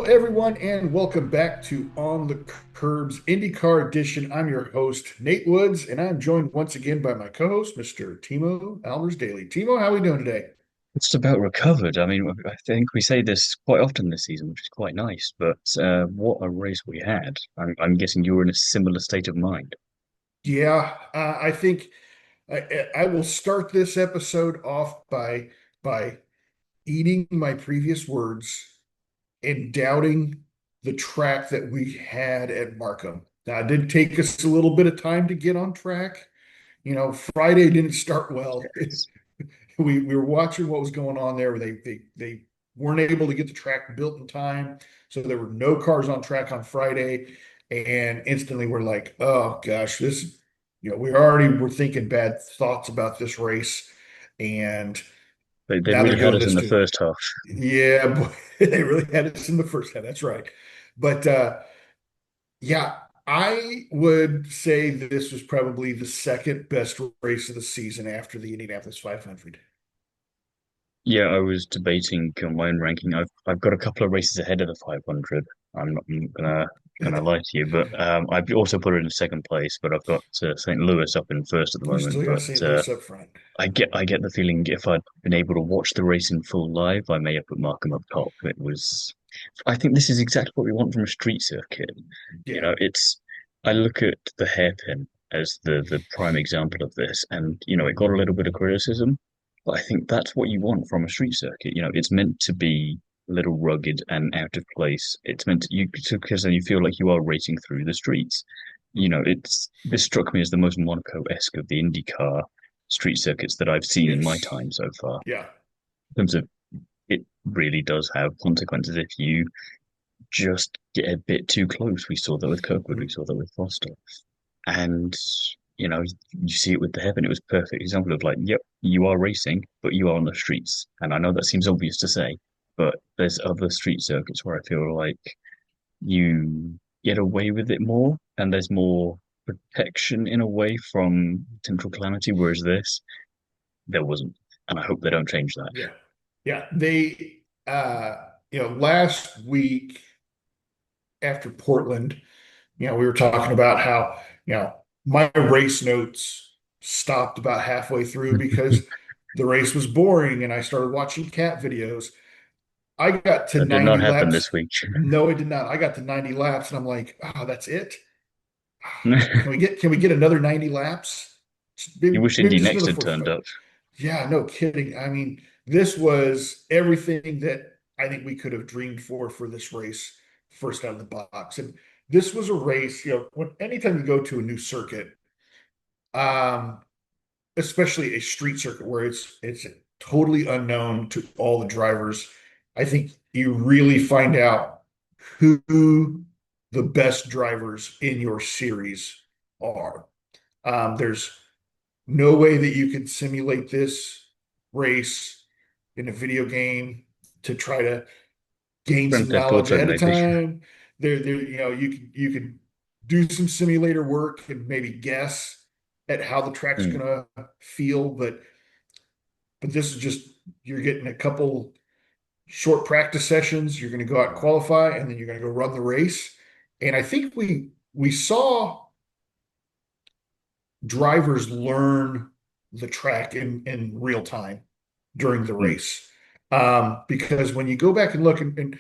everyone, and welcome back to On the Curbs IndyCar edition. I'm your host, Nate Woods, and I'm joined once again by my co-host, Mr. Thiemo Albers-Daly. Thiemo, how are we doing today? It's about recovered. I mean, I think we say this quite often this season, which is quite nice. But what a race we had! I'm guessing you were in a similar state of mind. Yeah, I think I will start this episode off by eating my previous words and doubting the track that we had at Markham. Now, it did take us a little bit of time to get on track. Friday didn't start well. Yes. We were watching what was going on there. They weren't able to get the track built in time, so there were no cars on track on Friday, and instantly we're like, oh gosh, this, we already were thinking bad thoughts about this race, and They now they're really had doing us in this the too. first half. Yeah, boy, they really had us in the first half. That's right. But yeah, I would say this was probably the second best race of the season after the Indianapolis 500. Yeah, I was debating on my own ranking. I've got a couple of races ahead of the 500. I'm not gonna lie to you, but I've also put it in second place. But I've got St. Louis up in first at the You moment. still got But St. Louis up front. I get the feeling if I'd been able to watch the race in full live, I may have put Markham up top. It was, I think this is exactly what we want from a street circuit. You Yeah. know, it's, I look at the hairpin as the prime example of this, and it got a little bit of criticism, but I think that's what you want from a street circuit. It's meant to be a little rugged and out of place. It's meant to, because then you feel like you are racing through the streets. It's this struck me as the most Monaco-esque of the IndyCar street circuits that I've seen in my It's time so far. yeah. In terms of it really does have consequences if you just get a bit too close. We saw that with Kirkwood, we Mhm. saw that with Foster. And you see it with the Heaven. It was a perfect example of like, yep, you are racing, but you are on the streets. And I know that seems obvious to say, but there's other street circuits where I feel like you get away with it more and there's more protection in a way from potential calamity, whereas this there wasn't. And I hope they don't change that. Yeah. Yeah. Last week after Portland, we were talking about how, my race notes stopped about halfway through because the race was boring and I started watching cat videos. I got to That did not 90 happen laps. this week. No, it did not. I got to 90 laps and I'm like, oh, that's it. Can we get another 90 laps? You Maybe, wish maybe Indy just Next another had 45. turned up. Yeah, no kidding. I mean, this was everything that I think we could have dreamed for this race, first out of the box. And this was a race, anytime you go to a new circuit, um, especially a street circuit where it's totally unknown to all the drivers, I think you really find out who the best drivers in your series are. There's no way that you can simulate this race in a video game to try to gain Grand some Theft knowledge Auto, ahead of maybe. time. You can do some simulator work and maybe guess at how the track's Hmm. gonna feel, but this is just you're getting a couple short practice sessions. You're going to go out and qualify, and then you're going to go run the race. And I think we saw drivers learn the track in real time during the Hmm. race. Because when you go back and look, and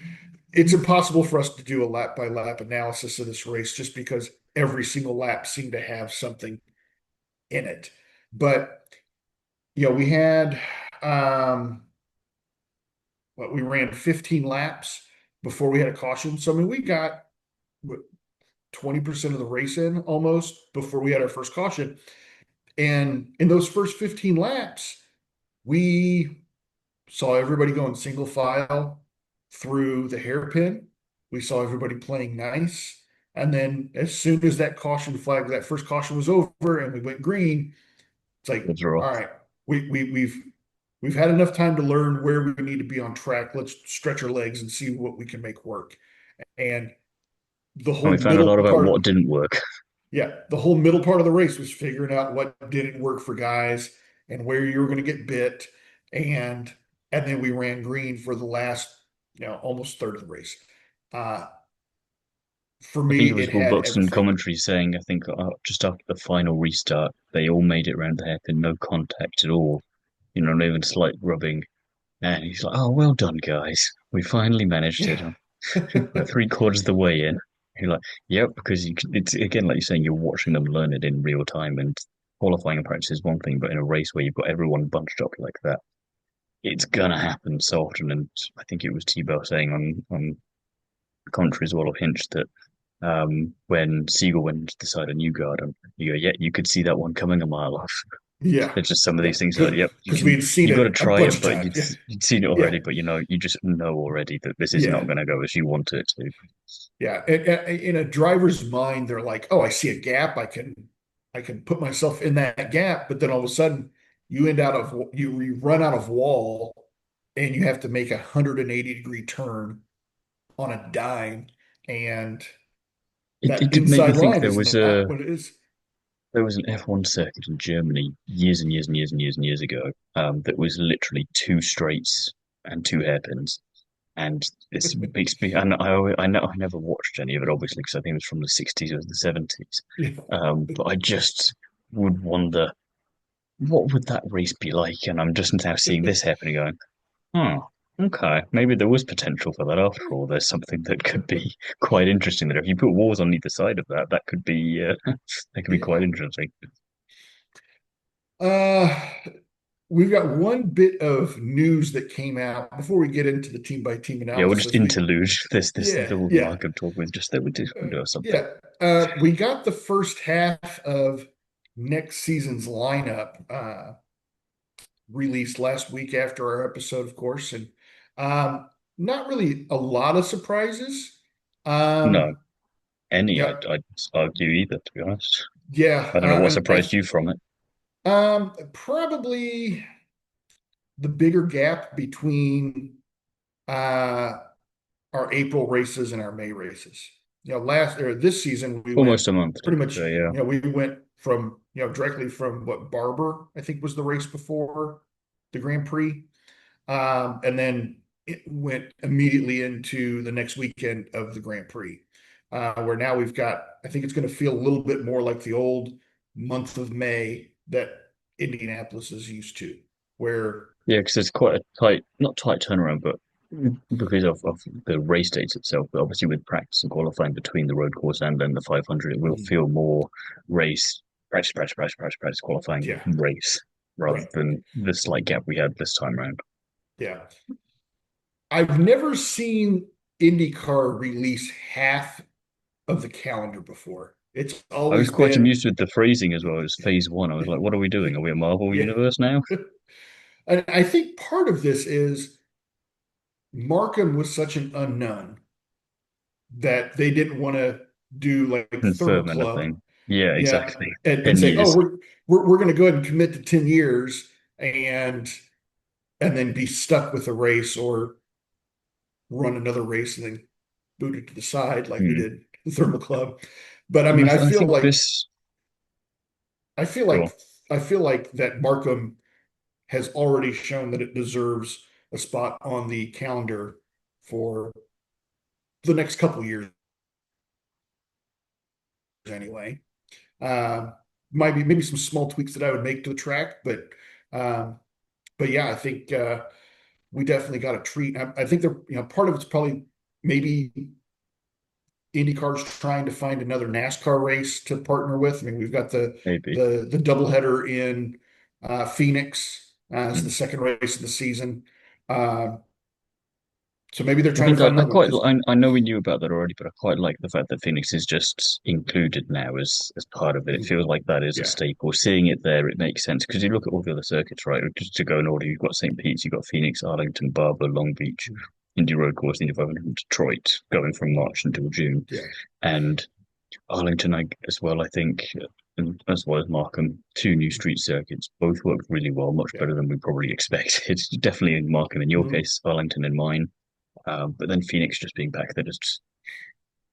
it's impossible for us to do a lap by lap analysis of this race just because every single lap seemed to have something in it. But we had we ran 15 laps before we had a caution. So I mean, we got what, 20% of the race in almost before we had our first caution. And in those first 15 laps, we saw everybody going single file through the hairpin. We saw everybody playing nice. And then as soon as that caution flag, that first caution was over and we went green, it's like, Good draw. all right, we've had enough time to learn where we need to be on track. Let's stretch our legs and see what we can make work. And the And we whole found a middle lot about part, what didn't work. yeah, the whole middle part of the race was figuring out what didn't work for guys and where you were going to get bit. And and then we ran green for the last, almost third of the race. Uh, for I me, think it was it Will had Buxton everything. commentary saying, I think just after the final restart, they all made it around the hairpin, no contact at all, not even slight rubbing. And he's like, "Oh, well done, guys. We finally managed it. Yeah. About three-quarters of the way in." You're like, "Yep," because it's again, like you're saying, you're watching them learn it in real time, and qualifying and practice is one thing, but in a race where you've got everyone bunched up like that, it's gonna happen so often. And I think it was T-Bell saying on commentary as well of Hinch that when Siegel went to decide on New Garden, you go, yeah, you could see that one coming a mile off. Yeah. There's just some of Yeah. these things that, yep, Because we had seen you got to it a try bunch it, of but times. Yeah. you'd seen it Yeah. already, but you just know already that this is not Yeah. going to go as you want it to. Yeah. In a driver's mind, they're like, "Oh, I see a gap. I can put myself in that gap." But then all of a sudden, you run out of wall, and you have to make a 180-degree turn on a dime, and It that did make me inside think line is not what it is. there was an F1 circuit in Germany years and years and years and years and years ago that was literally two straights and two hairpins. And this makes me, and I know I never watched any of it, obviously, because I think it was from the 60s or the 70s. Yeah. But I just would wonder what would that race be like? And I'm just now seeing this happening, going, oh, okay, maybe there was potential for that after all. There's something that could be quite interesting. That if you put walls on either side of that, that could be that could be quite Yeah. interesting. Uh, we've got one bit of news that came out before we get into the team by team Yeah, we'll just analysis. interlude this Yeah, little yeah, market talk with just that we do something. yeah. We got the first half of next season's lineup released last week after our episode, of course, and not really a lot of surprises. No, Um, any yeah, I'd argue either, to be honest. yeah, I don't know what and surprised you from it. probably the bigger gap between uh, our April races and our May races. Last or this season we went Almost a month, to pretty be much. fair, yeah. We went from directly from what Barber I think was the race before the Grand Prix, and then it went immediately into the next weekend of the Grand Prix, where now we've got. I think it's going to feel a little bit more like the old month of May that Indianapolis is used to, where Yeah, because it's quite a tight, not tight turnaround, but because of the race dates itself, but obviously with practice and qualifying between the road course and then the 500, it will Mhm. feel more race, practice, practice, practice, practice, practice, qualifying Yeah, race rather right, than the slight gap we had this time around. yeah. I've never seen IndyCar release half of the calendar before. It's I was always quite been, amused with the phrasing as well as phase one. I was like, what are we doing? Are we a Marvel yeah. universe now? And I think part of this is Markham was such an unknown that they didn't want to do like Thermal Confirm Club, anything. Yeah, yeah, exactly. and 10 say, oh, years. we're going to go ahead and commit to 10 years and then be stuck with a race or run another race and then boot it to the side like we Hmm. did the Thermal Club. But I And mean, I think this, I feel go on. like I feel like that Markham has already shown that it deserves a spot on the calendar for the next couple of years anyway. Um, might be maybe some small tweaks that I would make to the track, um, but yeah, I think we definitely got a treat. I think they're part of it's probably maybe IndyCar's trying to find another NASCAR race to partner with. I mean, we've got the Maybe. the doubleheader in Phoenix as the Hmm. second race of the season. Uh, so maybe they're I trying to think find I another one quite because I know we knew about that already, but I quite like the fact that Phoenix is just included now as part of it. It feels like that is a yeah, staple. Seeing it there, it makes sense because you look at all the other circuits, right? Just to go in order, you've got St. Pete's, you've got Phoenix, Arlington, Barber, Long Beach, Indy Road Course, Indy 500, and Detroit, going from March until June, yeah, and Arlington as well. I think, and as well as Markham, two new street circuits, both worked really well, much yeah. better than we probably expected. Definitely in Markham in your Mhm. case, Arlington in mine. But then Phoenix just being back there, just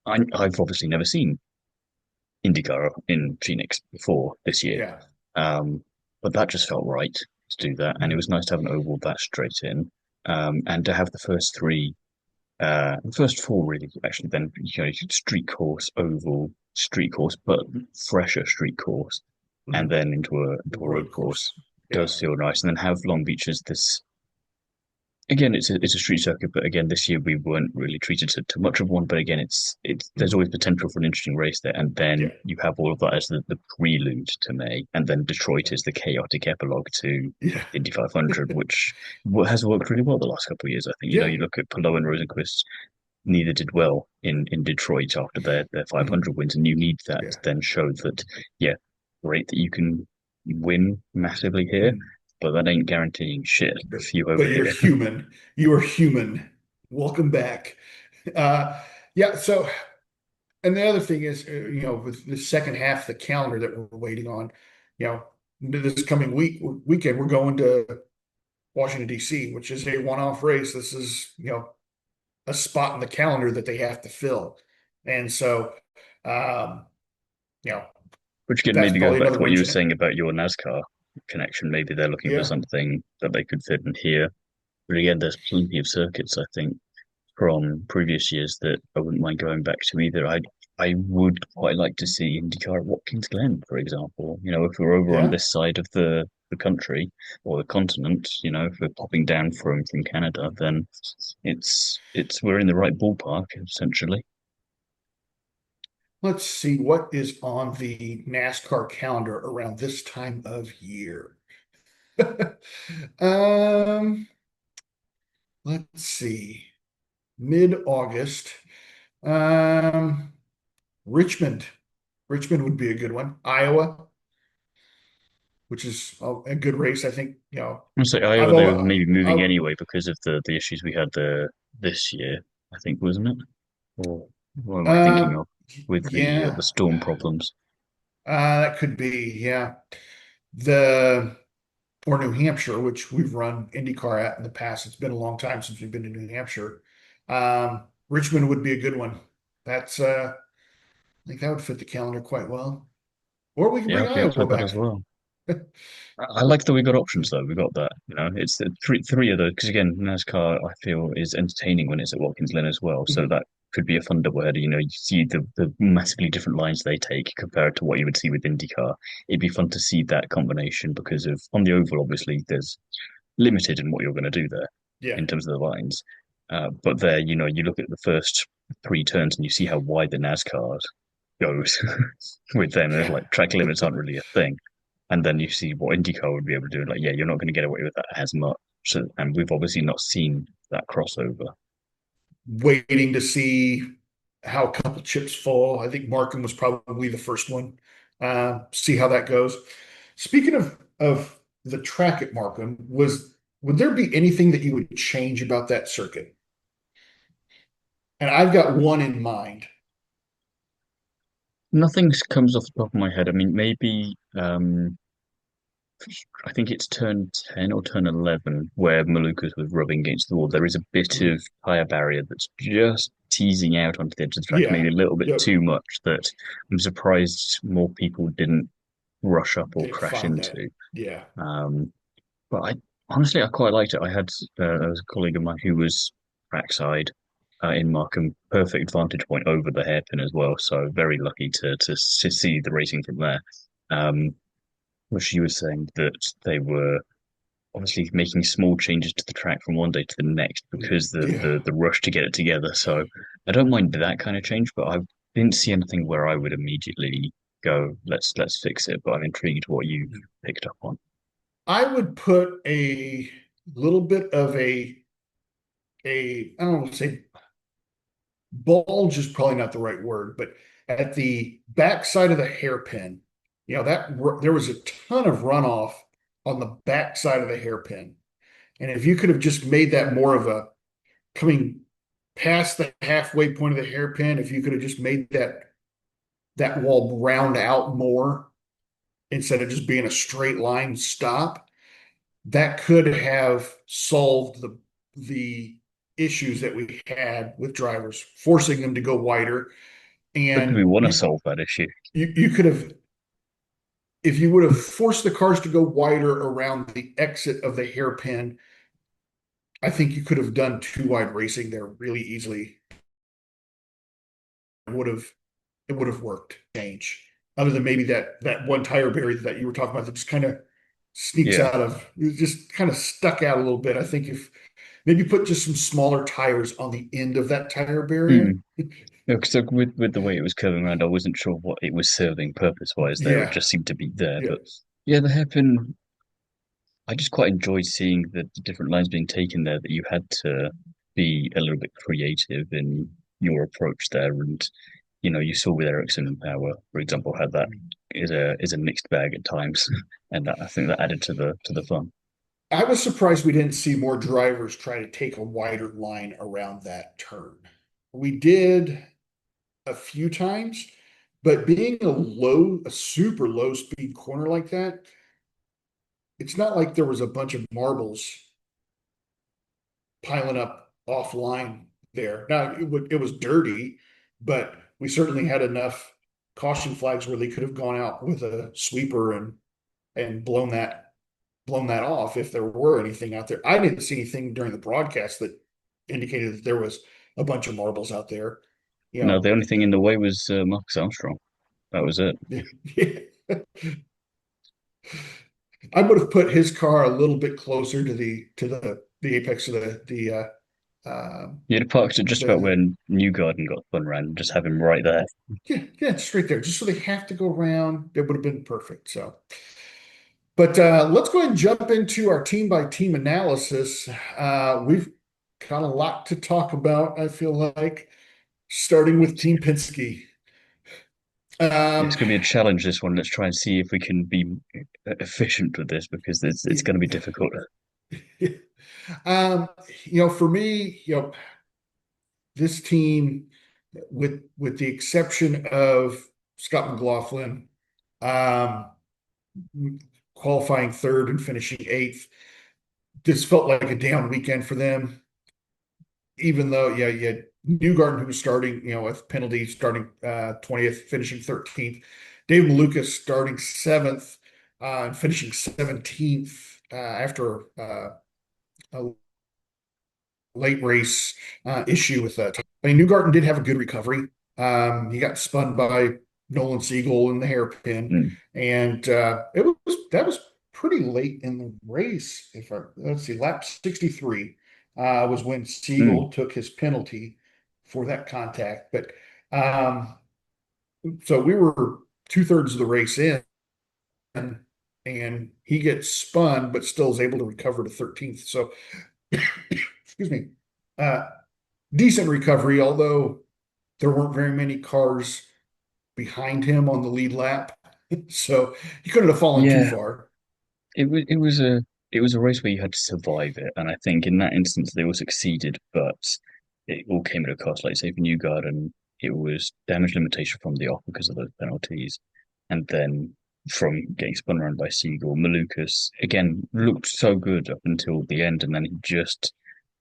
I've obviously never seen IndyCar in Phoenix before this year, Yeah. um, but that just felt right to do that, and it Mhm. was nice to have an oval that straight in, and to have the first three The first four really actually then street course, oval, street course, but fresher street course, and Mhm. then into a road Road course course. Yeah. does feel nice. And then have Long Beach as this again, it's a street circuit, but again, this year we weren't really treated to much of one. But again, it's there's Mhm. always potential for an interesting race there, and then Yeah. you have all of that as the prelude to May, and then Detroit is the chaotic epilogue to Yeah. Indy 500, which has worked really well the last couple of years. I think Yeah. you look at Palou and Rosenquist, neither did well in Detroit after their Mhm. 500 wins, and you need that to Yeah. then show that yeah, great that you can win massively here, Mhm. but that ain't guaranteeing shit But for you over but you're here. human. You are human. Welcome back. Uh, yeah. So, and the other thing is, with the second half of the calendar that we're waiting on, you know, this coming weekend, we're going to Washington D.C., which is a one-off race. This is, a spot in the calendar that they have to fill, and so, um, you know, Which again that's maybe goes probably back another to what you were reason. saying about your NASCAR connection. Maybe they're looking for Yeah. something that they could fit in here. But again, there's plenty of circuits, I think, from previous years that I wouldn't mind going back to either. I would quite like to see IndyCar at Watkins Glen, for example. If we're over on Yeah. this side of the country or the continent, if we're popping down from Canada, then it's we're in the right ballpark, essentially. Let's see what is on the NASCAR calendar around this time of year. Um, let's see. Mid-August. Um, Richmond. Richmond would be a good one. Iowa, which is a good race. I think, I'd say I've Iowa they were always, maybe moving anyway because of the issues we had this year, I think, wasn't it? Or what am I thinking uh, of with the yeah, storm problems? that could be, yeah. The or New Hampshire, which we've run IndyCar at in the past. It's been a long time since we've been to New Hampshire. Richmond would be a good one. That's I think that would fit the calendar quite well. Or we can Yeah, bring I'd be up for Iowa that as back. well. I like that we got options though. We got that, it's the three of those because again, NASCAR I feel is entertaining when it's at Watkins Glen as well. So Mhm. that could be a fun doubleheader. You see the massively different lines they take compared to what you would see with IndyCar. It'd be fun to see that combination because of on the oval, obviously, there's limited in what you're going to do there Yeah, in terms of the lines. But there, you look at the first three turns and you see how wide the NASCAR goes with them. There's yeah. like track limits aren't really a thing. And then you see what IndyCar would be able to do. Like, yeah, you're not going to get away with that as much. So, and we've obviously not seen that crossover. Waiting to see how a couple chips fall. I think Markham was probably the first one. See how that goes. Speaking of the track at Markham, would there be anything that you would change about that circuit? And I've got one in mind. Nothing comes off the top of my head. I mean, maybe I think it's turn 10 or turn 11 where Malukas was rubbing against the wall. There is a bit Mhm. of tyre barrier that's just teasing out onto the edge of the track, Yeah. maybe a little bit Yep. too much that I'm surprised more people didn't rush up or Didn't crash find that. into. Yeah. Um, but I honestly I quite liked it. There was a colleague of mine who was trackside in Markham, perfect vantage point over the hairpin as well. So very lucky to see the racing from there. Um, where she was saying that they were obviously making small changes to the track from one day to the next because Yeah. the rush to get it together. So I don't mind that kind of change, but I didn't see anything where I would immediately go, let's fix it. But I'm intrigued what you've picked up on. I would put a little bit of I don't want to say bulge is probably not the right word, but at the backside of the hairpin, there was a ton of runoff on the backside of the hairpin. And if you could have just made that more of a coming past the halfway point of the hairpin, if you could have just made that wall round out more instead of just being a straight line stop, that could have solved the issues that we had with drivers, forcing them to go wider. But do we And want to you solve that issue? you could have, if you would have forced the cars to go wider around the exit of the hairpin, I think you could have done two wide racing there really easily. It would have it would have worked. Change other than maybe that one tire barrier that you were talking about that just kind of sneaks Yeah. out of it just kind of stuck out a little bit. I think if maybe put just some smaller tires on the end of that tire barrier. Mm. Because with the way it was curving around, I wasn't sure what it was serving purpose-wise there. It Yeah, just seemed to be there. yeah. But yeah, the hairpin, I just quite enjoyed seeing the different lines being taken there, that you had to be a little bit creative in your approach there. And, you saw with Ericsson and Power, for example, had that is a mixed bag at times. And I think that added to the fun. I was surprised we didn't see more drivers try to take a wider line around that turn. We did a few times, but being a super low speed corner like that, it's not like there was a bunch of marbles piling up offline there. Now it was dirty, but we certainly had enough caution flags where they could have gone out with a sweeper and blown that off if there were anything out there. I didn't see anything during the broadcast that indicated that there was a bunch of marbles out there. You No, know, the only thing in the way was Marcus Armstrong. That was it. I would have put his car a little bit closer to the apex of You'd have parked it just about the when Newgarden got spun around, just have him right there. yeah, straight there, just so they have to go around. It would have been perfect. So, but let's go ahead and jump into our team by team analysis. We've got a lot to talk about, I feel like, starting with Team Penske. It's Um, going to be a challenge, this one. Let's try and see if we can be efficient with this because it's going to be difficult. um, for me, this team, with the exception of Scott McLaughlin, um, qualifying third and finishing eighth, this felt like a down weekend for them. Even though, yeah, you had Newgarden who was starting, with penalties, starting 20th, finishing 13th. David Lucas starting seventh and finishing 17th after a late race issue with that. I mean, Newgarden did have a good recovery. He got spun by Nolan Siegel in the hairpin, Mm, and that was pretty late in the race. If I let's see, lap 63 was when mm. Siegel took his penalty for that contact. But um, so we were two-thirds of the race in, and he gets spun, but still is able to recover to 13th. So, excuse me. Uh, Decent recovery, although there weren't very many cars behind him on the lead lap. So he couldn't have fallen too Yeah, far. it was a race where you had to survive it, and I think in that instance they all succeeded, but it all came at a cost. Like say for Newgarden, it was damage limitation from the off because of those penalties, and then from getting spun around by Siegel, Malukas again looked so good up until the end, and then he just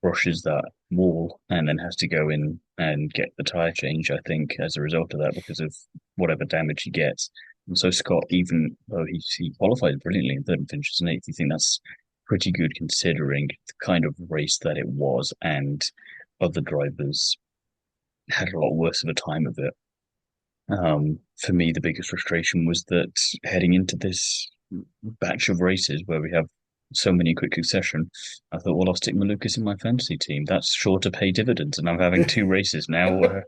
brushes that wall and then has to go in and get the tire change. I think as a result of that, because of whatever damage he gets. And so Scott, even though he qualified brilliantly in third and finishes in eighth, you think that's pretty good considering the kind of race that it was, and other drivers had a lot worse of a time of it. For me, the biggest frustration was that heading into this batch of races where we have so many quick succession, I thought, well, I'll stick Malukas in my fantasy team. That's sure to pay dividends, and I'm having two races now.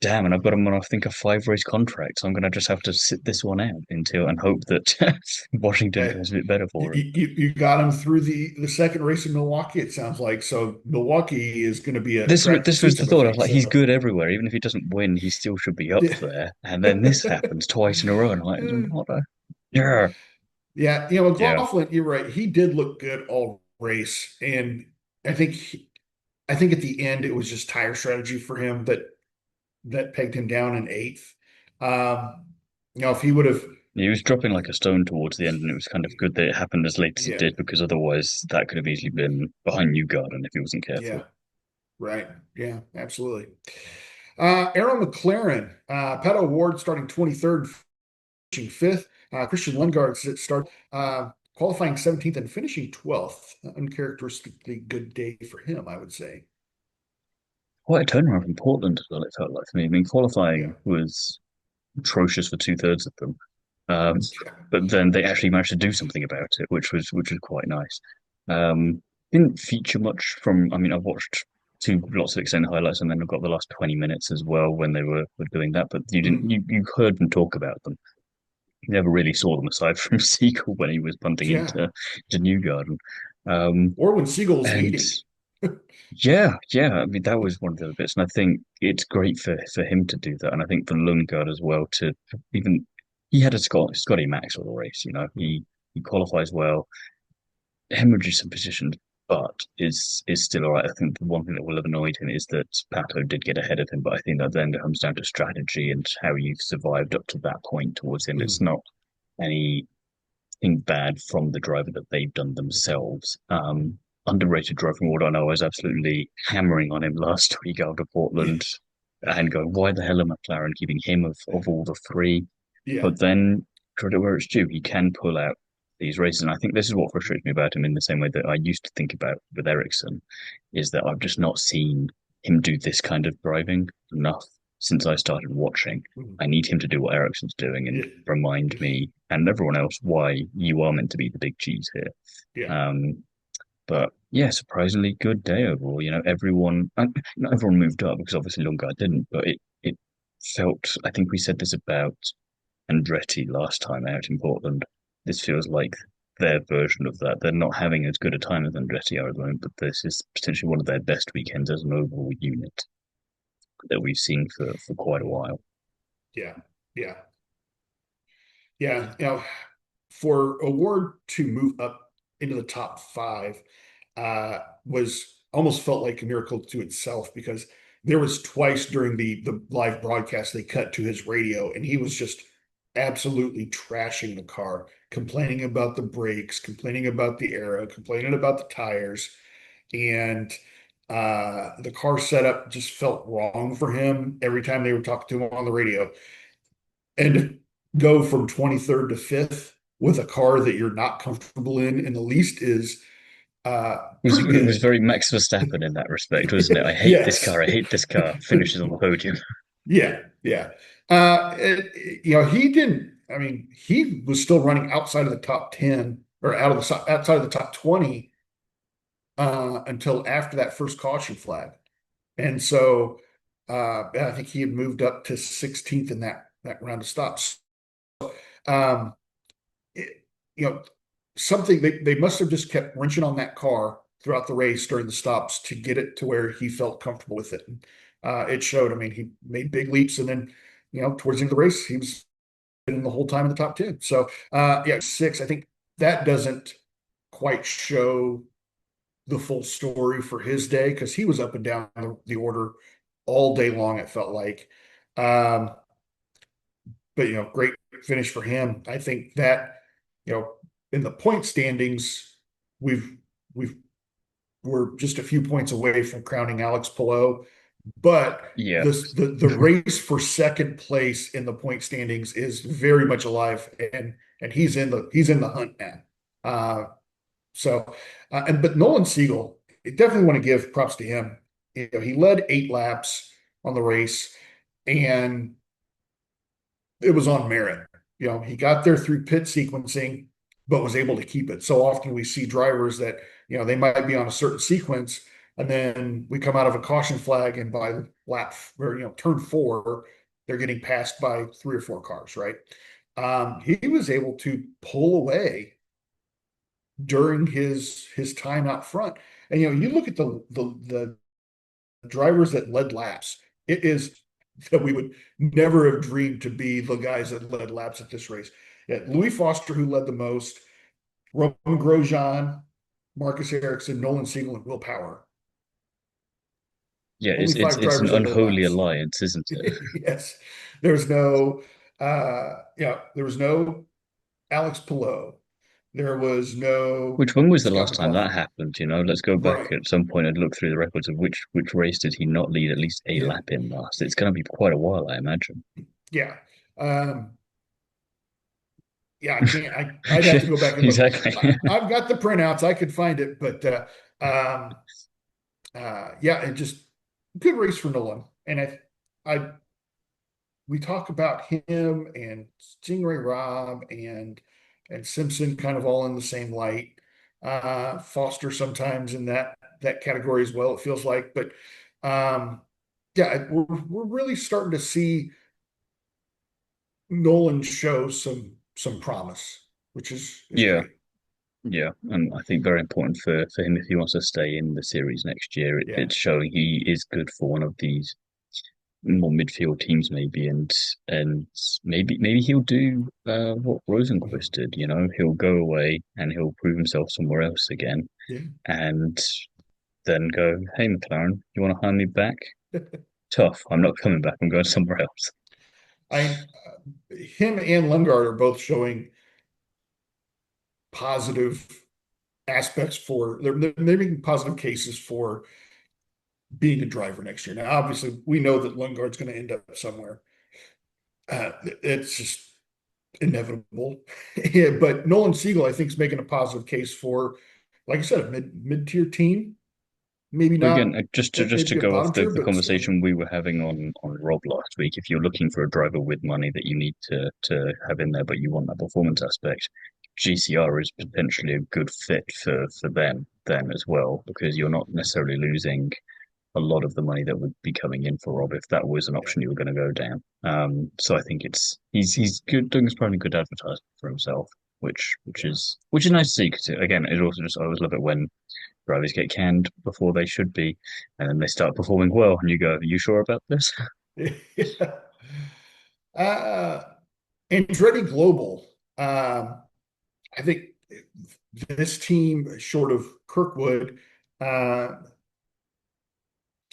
Damn, and I've got him on, I think, a 5 race contract. So I'm going to just have to sit this one out until and hope that Washington Uh, goes a bit better for him. you got him through the second race in Milwaukee, it sounds like. So Milwaukee is going to be a track to This was speak the of, I thought. I was think. like, he's So good everywhere. Even if he doesn't win, he still should be up there. And then this happens twice in a row, and I'm like, what a yeah, yeah, yeah, McLaughlin, you're right. He did look good all race, and I think I think at the end it was just tire strategy for him that pegged him down in eighth. Um, if he would have, he was dropping like a stone towards the end, and it was kind of good that it happened as late as it yeah, did because otherwise that could have easily been behind Newgarden if he wasn't careful. yeah, right, yeah, absolutely. Aaron McLaren, Pato Ward starting 23rd, finishing fifth. Christian Lundgaard start. qualifying 17th and finishing 12th. Uncharacteristically good day for him, I would say. Quite a turnaround from Portland as well, it felt like to me. I mean, Yeah. qualifying was atrocious for two-thirds of them. Um, Yeah. but then they actually managed to do something about it, which was quite nice. Um, didn't feature much from. I mean, I've watched two lots of extended highlights, and then I've got the last 20 minutes as well when they were doing that. But you didn't. Mhm. You heard them talk about them. You never really saw them aside from Siegel when he was punting Yeah. into Newgarden. Um, Or when Siegel was and leading. yeah, yeah. I mean, that was one of the other bits, and I think it's great for him to do that, and I think for Lundgaard as well to even he had a Scotty Max for the race. You know, he qualifies well, hemorrhages some positions, but is still all right. I think the one thing that will have annoyed him is that Pato did get ahead of him, but I think that then comes down to strategy and how you've survived up to that point towards the end. It's Mhm. not anything bad from the driver that they've done themselves. Underrated driving order. I know I was absolutely hammering on him last week after Portland and going, why the hell are McLaren keeping him of all the three? Yeah. But then, credit where it's due, he can pull out these races. And I think this is what frustrates me about him in the same way that I used to think about with Ericsson, is that I've just not seen him do this kind of driving enough since I started watching. Mhm. I need him to do what Ericsson's doing and Yeah. remind me and everyone else why you are meant to be the big cheese here. Yeah. Um, but yeah, surprisingly good day overall. You know, everyone, not everyone moved up because obviously Lundgaard didn't, but it felt. I think we said this about Andretti last time out in Portland. This feels like their version of that. They're not having as good a time as Andretti are at the moment, but this is potentially one of their best weekends as an overall unit that we've seen for quite a while. Yeah. Yeah. Yeah. For Award to move up into the top five was almost felt like a miracle to itself because there was twice during the live broadcast they cut to his radio and he was just absolutely trashing the car, complaining about the brakes, complaining about the aero, complaining about the tires, and the car setup just felt wrong for him every time they were talking to him on the radio. And to go from 23rd to 5th with a car that you're not comfortable in the least is pretty It was good. very Max Verstappen in that respect, wasn't it? I hate this Yes. car. I hate this car. Finishes on the podium. Yeah. Yeah. He didn't, I mean, he was still running outside of the top 10 or outside of the top 20 until after that first caution flag. And so I think he had moved up to 16th in that round of stops. Um, it, you know, something they must have just kept wrenching on that car throughout the race during the stops to get it to where he felt comfortable with it. It showed. I mean, he made big leaps, and then towards the end of the race, he was in the whole time in the top 10. So yeah, six. I think that doesn't quite show the full story for his day because he was up and down the order all day long. It felt like. Um, but great finish for him. I think that in the point standings, we've we've we're just a few points away from crowning Alex Palou, but Yeah. the race for second place in the point standings is very much alive, and he's in the hunt now. Uh, but Nolan Siegel, I definitely want to give props to him. He led 8 laps on the race, and it was on merit. He got there through pit sequencing, but was able to keep it. So often we see drivers that, they might be on a certain sequence, and then we come out of a caution flag, and by lap or turn 4, they're getting passed by 3 or 4 cars, right? He was able to pull away during his time out front. And you look at the drivers that led laps. It is that we would never have dreamed to be the guys that led laps at this race. Yeah, Louis Foster, who led the most, Roman Grosjean, Marcus Ericsson, Nolan Siegel, and Will Power. Yeah, Only five it's an drivers that led unholy laps. alliance, isn't it? Yes, there's no, there was no Alex Palou. There was no Which when was the Scott last time that McLaughlin. happened? You know, let's go back Right. at some point and look through the records of which race did he not lead at least a Yeah. lap in last. It's going to be quite a while, I imagine. Yeah. Um, yeah, I can't. I'd have to go back and look. Exactly. I've got the printouts. I could find it, but um, yeah, it just good race for Nolan. And I we talk about him and Stingray Robb and Simpson kind of all in the same light. Foster sometimes in that category as well, it feels like. But yeah, we're really starting to see Nolan show some promise, which is Yeah, great. yeah, and I think very important for him if he wants to stay in the series next year. Yeah, It's showing he is good for one of these more midfield teams, maybe, and maybe he'll do what Rosenquist did. You know, he'll go away and he'll prove himself somewhere else again, yeah. and then go, "Hey, McLaren, you want to hire me back? Tough. I'm not coming back. I'm going somewhere else." I him and Lundgaard are both showing positive aspects for they're making positive cases for being a driver next year. Now, obviously, we know that Lundgaard's going to end up somewhere. It's just inevitable. Yeah, but Nolan Siegel, I think, is making a positive case for, like I said, a mid tier team. Maybe But again, not just to maybe a go off bottom tier, the but still. conversation we were having on Rob last week, if you're looking for a driver with money that you need to have in there, but you want that performance aspect, GCR is potentially a good fit for them then as well, because you're not necessarily losing a lot of the money that would be coming in for Rob if that was an Yeah, option you were going to go down. So I think he's good doing probably good advertising for himself, yeah. which is nice to see. Because again, it also just I always love it when drivers get canned before they should be, and then they start performing well, and you go, "Are you sure about this?" Yeah. Uh, Andretti Global. I think this team, short of Kirkwood, uh,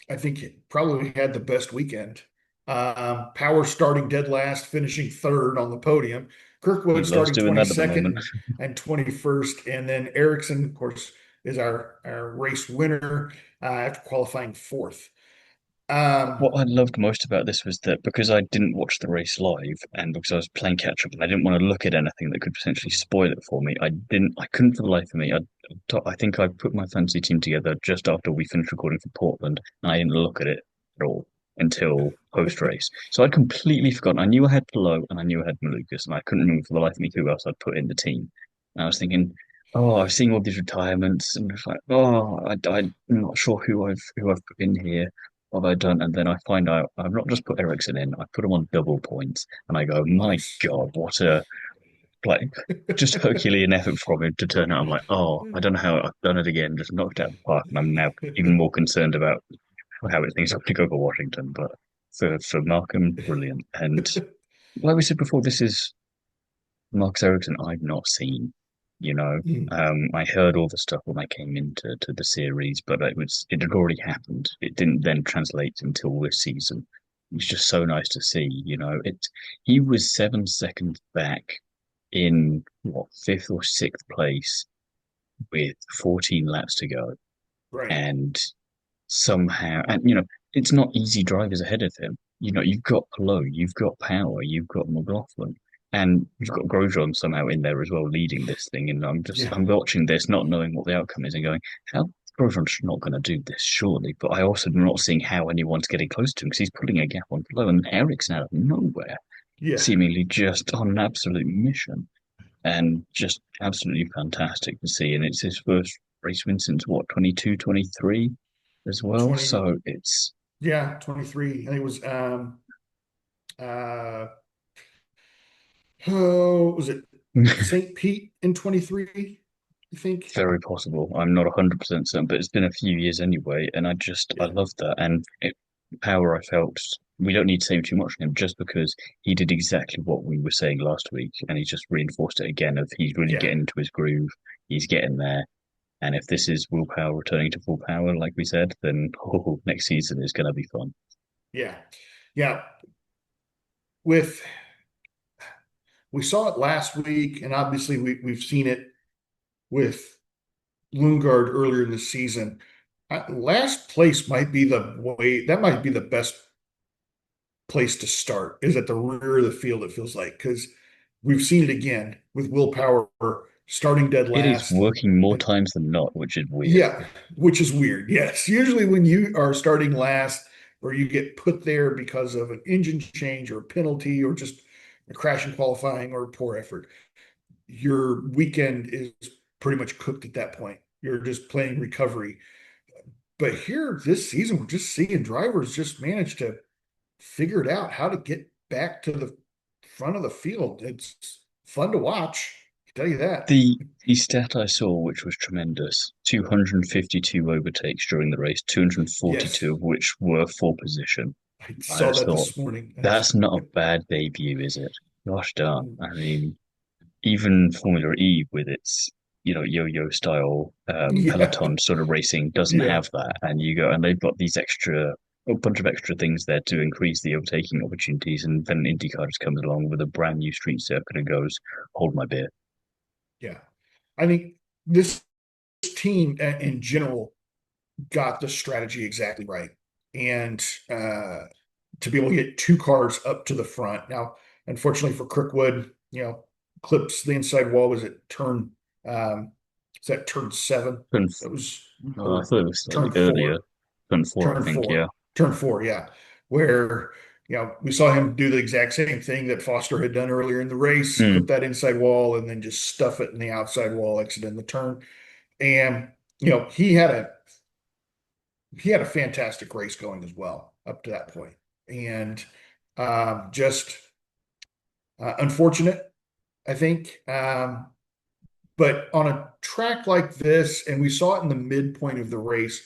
I think it probably had the best weekend. Power starting dead last, finishing third on the podium. He Kirkwood loves starting doing that at the 22nd moment. and 21st. And then Ericsson, of course, is our race winner after qualifying fourth. Um, What I loved most about this was that because I didn't watch the race live and because I was playing catch up and I didn't want to look at anything that could potentially spoil it for me, I couldn't for the life of me. I think I put my fantasy team together just after we finished recording for Portland and I didn't look at it at all until post race. So I'd completely forgotten. I knew I had Pillow and I knew I had Malukas and I couldn't remember for the life of me who else I'd put in the team. And I was thinking, oh, I've seen all these retirements and it's like, oh, I'm not sure who I've put in here what have I done? And then I find out I've not just put Ericsson in, I put him on double points. And I go, my nice. God, what a like just Herculean effort from him to turn out. I'm like, oh, I don't know how I've done it again, just knocked it out of the park. And I'm now even more concerned about how it things have to go for Washington. But for Markham, brilliant. And like we said before, this is Marcus Ericsson I've not seen. You know, I heard all the stuff when I came into the series, but it had already happened. It didn't then translate until this season. It's just so nice to see. You know, he was 7 seconds back in what fifth or sixth place with 14 laps to go, Right. and somehow, and it's not easy drivers ahead of him. You know, you've got Palou, you've got Power, you've got McLaughlin, and you've got Grosjean somehow in there as well, leading this thing. And Yeah. I'm watching this, not knowing what the outcome is, and going, how Grosjean's not going to do this, surely. But I also am not seeing how anyone's getting close to him because he's putting a gap on Palou, and Ericsson out of nowhere, Yeah. seemingly just on an absolute mission, and just absolutely fantastic to see. And it's his first race win since what 22, 23 as well. 20, So it's yeah, 23. I think it was uh oh, was it St. Pete in 23, I think? very possible. I'm not 100% certain, but it's been a few years anyway, and I Yeah. love that. And Power, I felt we don't need to say too much on him just because he did exactly what we were saying last week, and he's just reinforced it again. Of he's really Yeah. getting into his groove, he's getting there. And if this is willpower returning to full power, like we said, then next season is going to be fun. Yeah. Yeah. With we saw it last week, and obviously we've seen it with Lundgaard earlier in the season. Last place might be the way that might be the best place to start is at the rear of the field, it feels like, because we've seen it again with willpower starting dead It is last. working more And times than not, which is weird. yeah, which is weird. Yes. Usually when you are starting last or you get put there because of an engine change or a penalty or just a crash in qualifying or poor effort, your weekend is pretty much cooked at that point. You're just playing recovery. But here this season, we're just seeing drivers just manage to figure it out how to get back to the front of the field. It's fun to watch, I can tell you that. The stat I saw, which was tremendous, 252 overtakes during the race, Yes, 242 of which were for position. I I saw just that thought, this morning. that's not a bad debut, is it? Gosh darn. I mean, even Formula E with its, yo-yo style Yeah, peloton sort of racing doesn't yeah, have that. And you go, and they've got a bunch of extra things there to increase the overtaking opportunities. And then IndyCar just comes along with a brand new street circuit and goes, hold my beer. yeah. I think this team in general got the strategy exactly right. And to be able to get two cars up to the front. Now, unfortunately for Kirkwood, clips the inside wall. Was it turn? Is that turn seven? Turn, It was I or thought it was slightly turn earlier. four. Turn four, I Turn think, yeah. four. Turn four. Yeah, where we saw him do the exact same thing that Foster had done earlier in the race, clip Mm. that inside wall and then just stuff it in the outside wall, exit in the turn. And he had a fantastic race going as well up to that point. And just unfortunate, I think. But on a track like this, and we saw it in the midpoint of the race,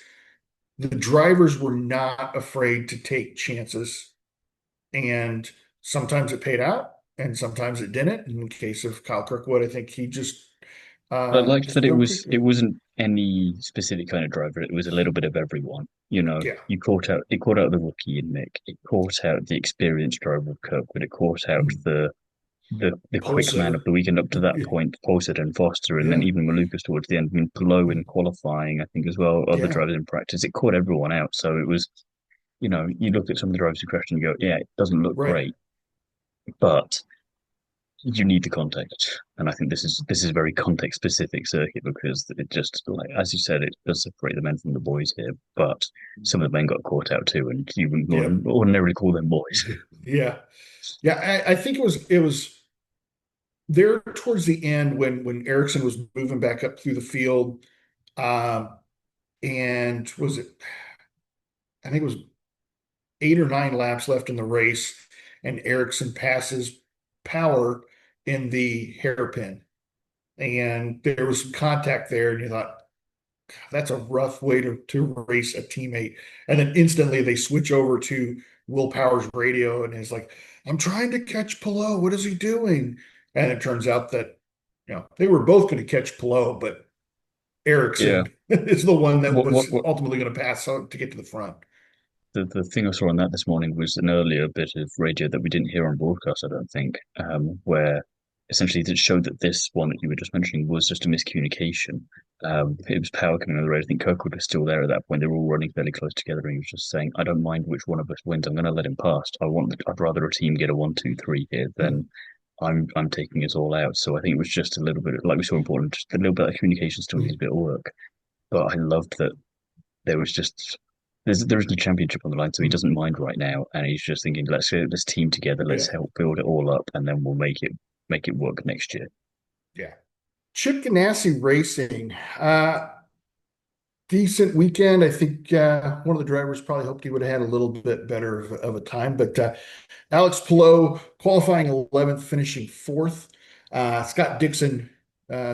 the drivers were not afraid to take chances. And sometimes it paid out, and sometimes it didn't. In the case of Kyle Kirkwood, I think he just I liked just that drove pretty it good. wasn't any specific kind of driver. It was a little bit of everyone. Yeah, It caught out the rookie in Mick. It caught out the experienced driver of Kirkwood. It caught out the quick man of Polsetter. the weekend up to that Yeah, point, Fawcett and Foster, and then yeah, even Malukas towards the end. I mean, Blow in qualifying, I think as well. Other yeah. drivers in practice. It caught everyone out. So it was, you look at some of the drivers who crashed and you go, yeah, it doesn't look Right. great, but you need the context. And I think this is a very context specific circuit because it just like as you said, it does separate the men from the boys here, but some of the men got caught out too, and you Yep. wouldn't ordinarily call them boys. Yeah. Yeah. I think it was there towards the end when Erickson was moving back up through the field. Um, and was it, I think it was 8 or 9 laps left in the race, and Erickson passes Power in the hairpin. And there was some contact there, and you thought, that's a rough way to race a teammate. And then instantly they switch over to Will Power's radio, and he's like, I'm trying to catch Pillow. What is he doing? And it turns out that, they were both going to catch Pillow, but Yeah. Erickson is the one that was What ultimately going to pass out to get to the front. the thing I saw on that this morning was an earlier bit of radio that we didn't hear on broadcast, I don't think, where essentially it showed that this one that you were just mentioning was just a miscommunication. It was Power coming on the road. I think Kirkwood was still there at that point. They were all running fairly close together, and he was just saying, "I don't mind which one of us wins. I'm going to let him past. I'd rather a team get a 1, 2, 3 here than I'm taking us all out." So I think it was just a little bit like we saw important, just a little bit of communication still needs a bit of work. But I loved that there was just there is the championship on the line, so he doesn't mind right now, and he's just thinking, let's team together, let's Yeah, help build it all up, and then we'll make it work next year. yeah. Chip Ganassi Racing, decent weekend. I think one of the drivers probably hoped he would have had a little bit better of a time, but Alex Palou qualifying 11th, finishing fourth. Scott Dixon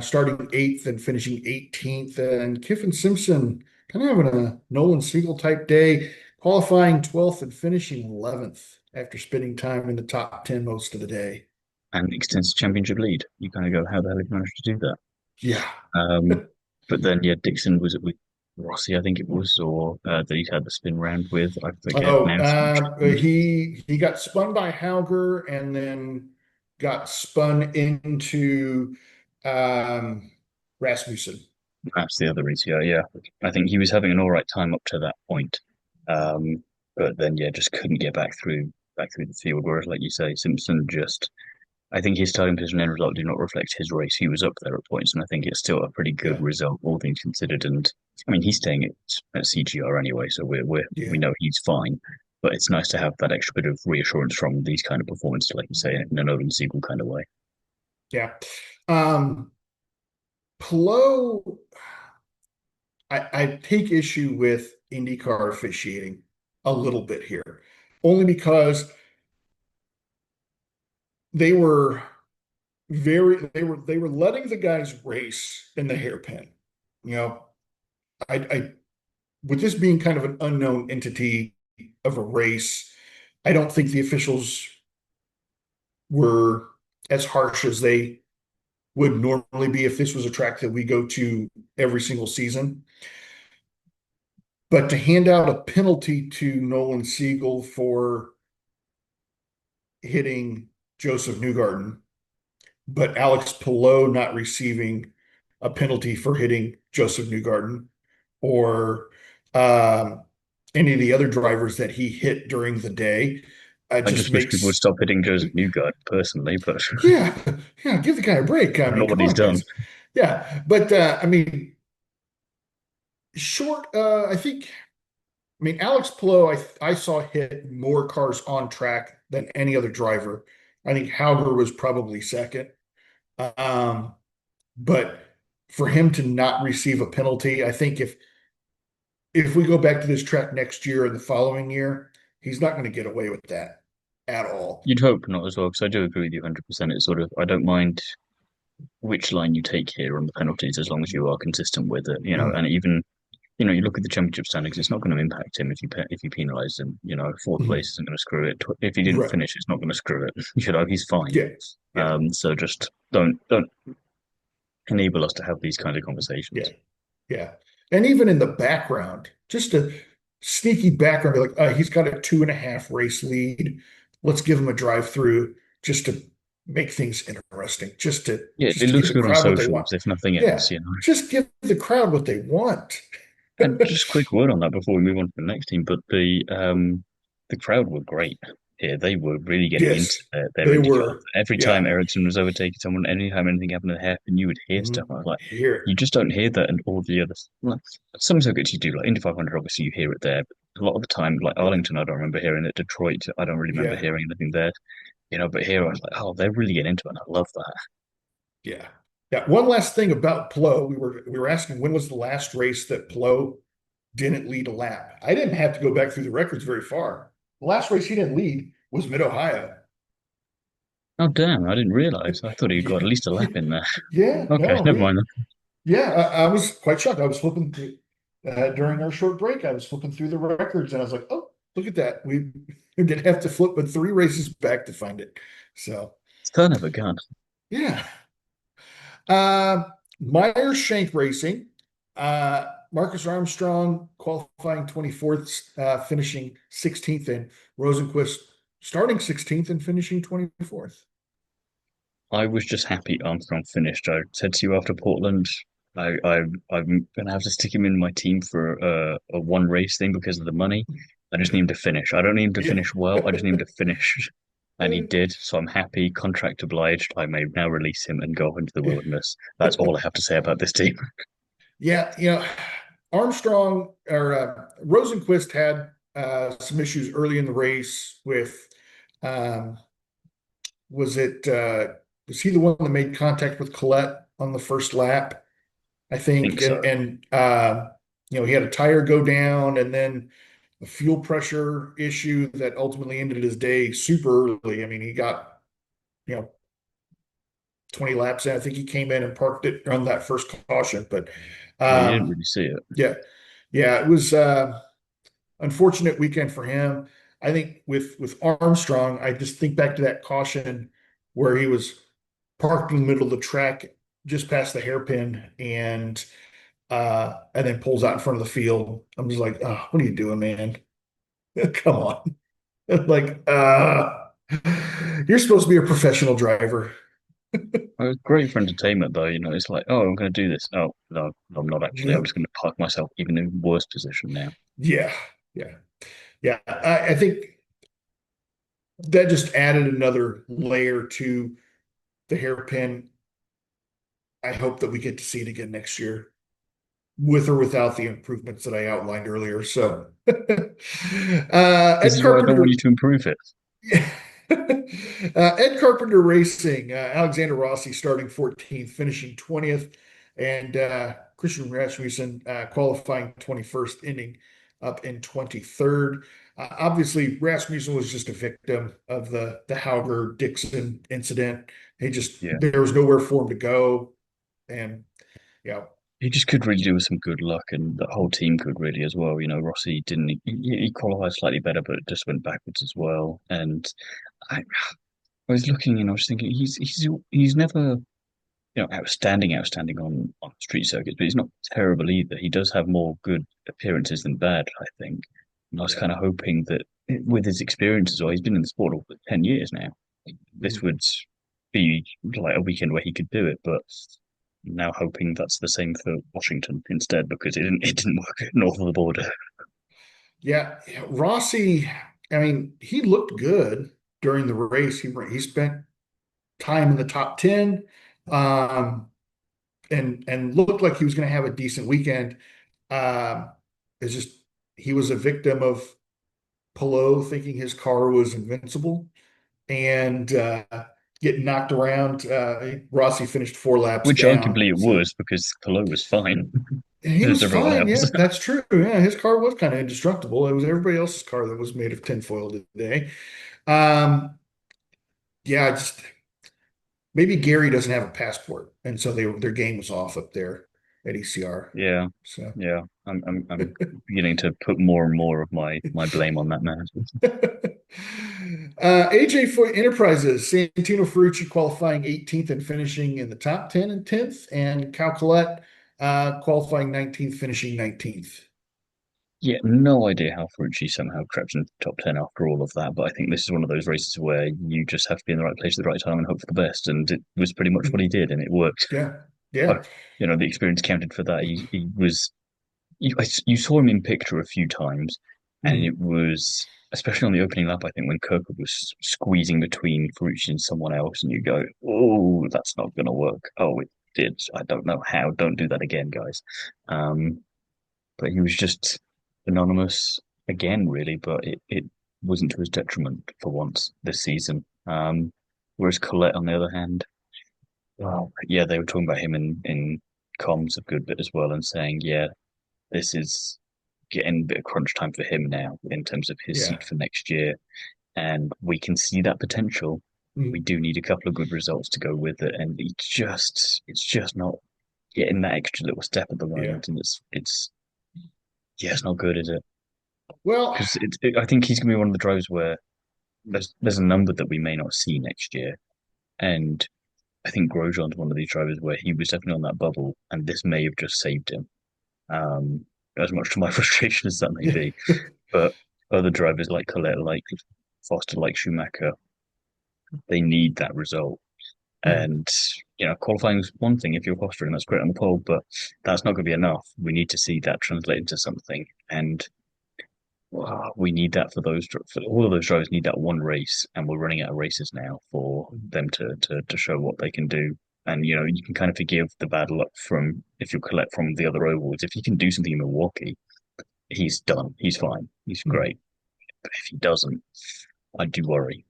starting eighth and finishing 18th, and Kiffin Simpson kind of having a Nolan Siegel type day, qualifying 12th and finishing 11th after spending time in the top 10 most of the day. And extensive championship lead. You kind of go, how the hell did he manage to do that? Yeah. But then yeah, Dixon was it with Rossi, I think it was, or that he had the spin round with. I forget Oh, now. So much happened. he got spun by Hauger and then got spun into um, Rasmussen. Perhaps the other is yeah. I think he was having an all right time up to that point, but then yeah, just couldn't get back through the field. Whereas, like you say, Simpson just I think his starting position and result do not reflect his race. He was up there at points, and I think it's still a pretty good Yeah, result, all things considered. And I mean, he's staying at CGR anyway, so we yeah, know he's fine. But it's nice to have that extra bit of reassurance from these kind of performances, like you say, in an Odin Siegel kind of way. yeah. Um, Plo, I take issue with IndyCar officiating a little bit here, only because they were they were letting the guys race in the hairpin. You know, I with this being kind of an unknown entity of a race, I don't think the officials were as harsh as they would normally be if this was a track that we go to every single season. But to hand out a penalty to Nolan Siegel for hitting Joseph Newgarden, but Alex Palou not receiving a penalty for hitting Joseph Newgarden, or um, any of the other drivers that he hit during the day, I just just wish people would makes, stop hitting Joseph Newgard personally, but yeah, yeah, give the guy a break. I I don't know mean, what come he's on, done. guys. Yeah, but I mean, short. I mean, Alex Palou, I saw hit more cars on track than any other driver. I think Hauger was probably second. Um, but for him to not receive a penalty, I think if we go back to this track next year or the following year, he's not going to get away with that at all. You'd hope not as well, because I do agree with you 100%. It's sort of, I don't mind which line you take here on the penalties as long as you are consistent with it, Mm, and even you look at the championship standings, it's not going to impact him if you penalise him. Fourth place mm, isn't going to screw it. If he didn't right. finish, it's not going to screw it. He's fine. Yeah. Yeah. So just don't enable us to have these kind of Yeah. conversations. Yeah. And even in the background, just a sneaky background, be like, he's got a 2.5 race lead. Let's give him a drive through just to make things interesting, Yeah, just it to give looks the good on crowd what they want. socials, if nothing Yeah. else. Just give the crowd what they want. And just a quick word on that before we move on to the next team, but the crowd were great here. They were really getting Yes, into their they IndyCar. were. Every time Yeah. Ericsson was overtaking someone, anytime anything happened to the hairpin, you would hear stuff. Mhm. I was like, Here. you just don't hear that in all the others. Well, some circuits you do, like Indy 500, obviously you hear it there. But a lot of the time, like Yeah. Arlington, I don't remember hearing it. Detroit, I don't really remember Yeah. hearing anything there. But here I was like, oh, they're really getting into it. And I love that. Yeah. Yeah. One last thing about Plo. We were asking when was the last race that Plo didn't lead a lap. I didn't have to go back through the records very far. The last race he didn't lead was Mid Ohio. Oh, damn, I didn't realize. I thought he got Yeah, at least a lap in there. yeah, Okay, no, never mind then. yeah, I was quite shocked. I was flipping through during our short break. I was flipping through the records, and I was like, "Oh, look at that! We didn't have to flip but 3 races back to find it." So, Son of a gun. yeah. Uh, Meyer Shank Racing. Marcus Armstrong qualifying 24th, finishing 16th, and Rosenquist starting 16th and finishing 24th. I was just happy Armstrong finished. I said to you after Portland, I'm gonna have to stick him in my team for a one race thing because of the money. I just need him to finish. I don't need him to Yeah. finish well. I just need him to finish, and he did. So I'm happy. Contract obliged. I may now release him and go off into the wilderness. That's all I have to say about this team. Yeah, Armstrong or Rosenquist had some issues early in the race with um, was he the one that made contact with Collette on the first lap? I I think think, so. and he had a tire go down, and then a fuel pressure issue that ultimately ended his day super early. I mean, he got you know 20 laps in. I think he came in and parked it on that first caution, but Yeah, you didn't um, really see it. yeah, yeah, it was unfortunate weekend for him. I think with Armstrong, I just think back to that caution where he was parked in the middle of the track just past the hairpin and then pulls out in front of the field. I'm just like, oh, what are you doing, man? Come on. Like, you're supposed to be a professional driver. Great for entertainment, though. It's like, oh, I'm going to do this. Oh, no, I'm not actually. I'm Yep. just going to park myself even in worse position now. Yeah. Yeah. Yeah. I think that just added another layer to the hairpin. I hope that we get to see it again next year, with or without the improvements that I outlined earlier. So, This Ed is why I don't want Carpenter, you to improve it. Ed Carpenter Racing, Alexander Rossi starting 14th, finishing 20th, and Christian Rasmussen qualifying 21st, ending up in 23rd. Obviously, Rasmussen was just a victim of the Hauger Dixon incident. He just Yeah. there was nowhere for him to go, and yeah, He just could really do with some good luck, and the whole team could really as well. You know, Rossi didn't. He qualified slightly better, but just went backwards as well. And I was looking and I was thinking he's never outstanding on street circuits, but he's not terrible either. He does have more good appearances than bad, I think. And I was yeah. kind of hoping that with his experience as well, he's been in the sport for 10 years now. This Mhm. would be like a weekend where he could do it, but now hoping that's the same for Washington instead because it didn't work north of the border. Yeah, Rossi, I mean, he looked good during the race. He spent time in the top 10, um, and looked like he was going to have a decent weekend. Um, it's just he was a victim of Pelot thinking his car was invincible and getting knocked around. Rossi finished 4 laps Which arguably down, it so was because Colo was fine. he Just was everyone fine. else. Yeah, that's true. Yeah, his car was kind of indestructible. It was everybody else's car that was made of tinfoil today. Um, yeah, just maybe Gary doesn't have a passport, and so their game was off up there at ECR. Yeah, So, yeah. I'm beginning to put more and more of my blame on that man. A.J Foyt Enterprises, Santino Ferrucci qualifying 18th and finishing in the top 10 and 10th, and Cal Collette qualifying 19th, finishing 19th. Yeah, no idea how Ferrucci somehow crept into the top 10 after all of that, but I think this is one of those races where you just have to be in the right place at the right time and hope for the best, and it was pretty much what he did, and it worked. Yeah, I, yeah. the experience counted for that. He was you saw him in picture a few times, and Mhm. it was especially on the opening lap. I think when Kirkwood was squeezing between Ferrucci and someone else, and you go, "Oh, that's not going to work." Oh, it did. I don't know how. Don't do that again, guys. Um, but he was just anonymous again, really. But it wasn't to his detriment for once this season. Whereas Colette, on the other hand, well, yeah, they were talking about him in comms a good bit as well, and saying, yeah, this is getting a bit of crunch time for him now in terms of his Yeah. seat for next year. And we can see that potential. We Mhm. do need a couple of good results to go with it. And it's just not getting that extra little step at the Yeah. moment. And yeah, it's not good, is it? Well, Because I think he's going to be one of the drivers where there's a number that we may not see next year. And I think Grosjean's one of these drivers where he was definitely on that bubble, and this may have just saved him. Um, as much to my frustration as that may yeah. be. But other drivers like Colette, like Foster, like Schumacher, they need that result. Mhm. And qualifying is one thing if you're fostering, that's great on the pole, but that's not going to be enough. We need to see that translate into something, and we need that for all of those drivers need that one race, and we're running out of races now for them to show what they can do. And you can kind of forgive the bad luck from if you collect from the other ovals. If you can do something in Milwaukee, he's done. He's fine. He's Mhm. great. But if he doesn't, I do worry.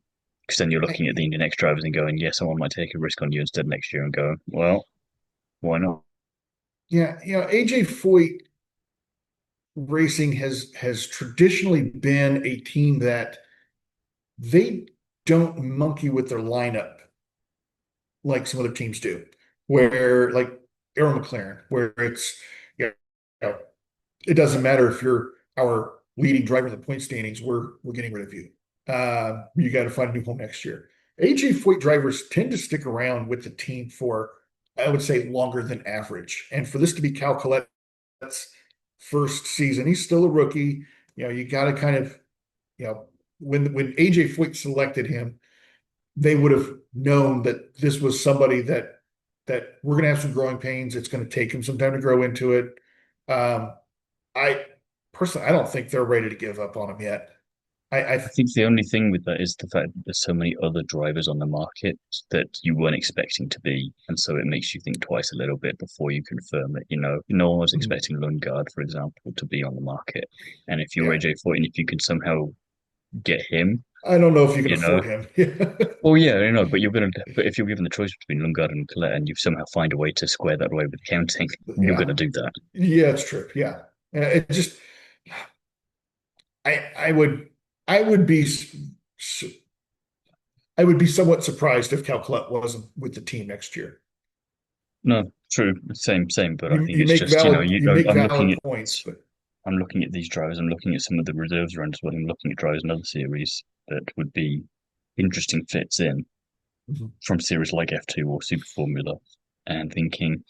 Because then you're looking at the Indian X drivers and going, yeah, someone might take a risk on you instead next year and go, well, why not? Yeah, AJ Foyt Racing has traditionally been a team that they don't monkey with their lineup like some other teams do, where like Arrow McLaren, where it's you know, it doesn't matter if you're our leading driver in the point standings, we're getting rid of you. You got to find a new home next year. AJ Foyt drivers tend to stick around with the team for, I would say, longer than average. And for this to be Cal Colette's first season, he's still a rookie. You got to kind of, you know, when AJ Foyt selected him, they would have known that this was somebody that we're going to have some growing pains. It's going to take him some time to grow into it. I personally, I don't think they're ready to give up on him yet. I think the only thing with that is the fact that there's so many other drivers on the market that you weren't expecting to be, and so it makes you think twice a little bit before you confirm it. No one was Mhm. expecting Lundgaard, for example, to be on the market, and if you're Yeah. AJ Foyt, and if you can somehow get him, I don't know if you can you know, afford him. well, yeah, but but if you're given the choice between Lundgaard and McLaren, and you somehow find a way to square that away with counting, you're going Yeah. to do that. Yeah, it's true. Yeah. It just, I would, I would be, I would be somewhat surprised if Cal wasn't with the team next year. No, true, same. But I think You it's make just valid, you make I'm looking valid at points, but these drivers. I'm looking at some of the reserves around as well. I'm looking at drivers in other series that would be interesting fits in Mhm. from series like F2 or Super Formula, and thinking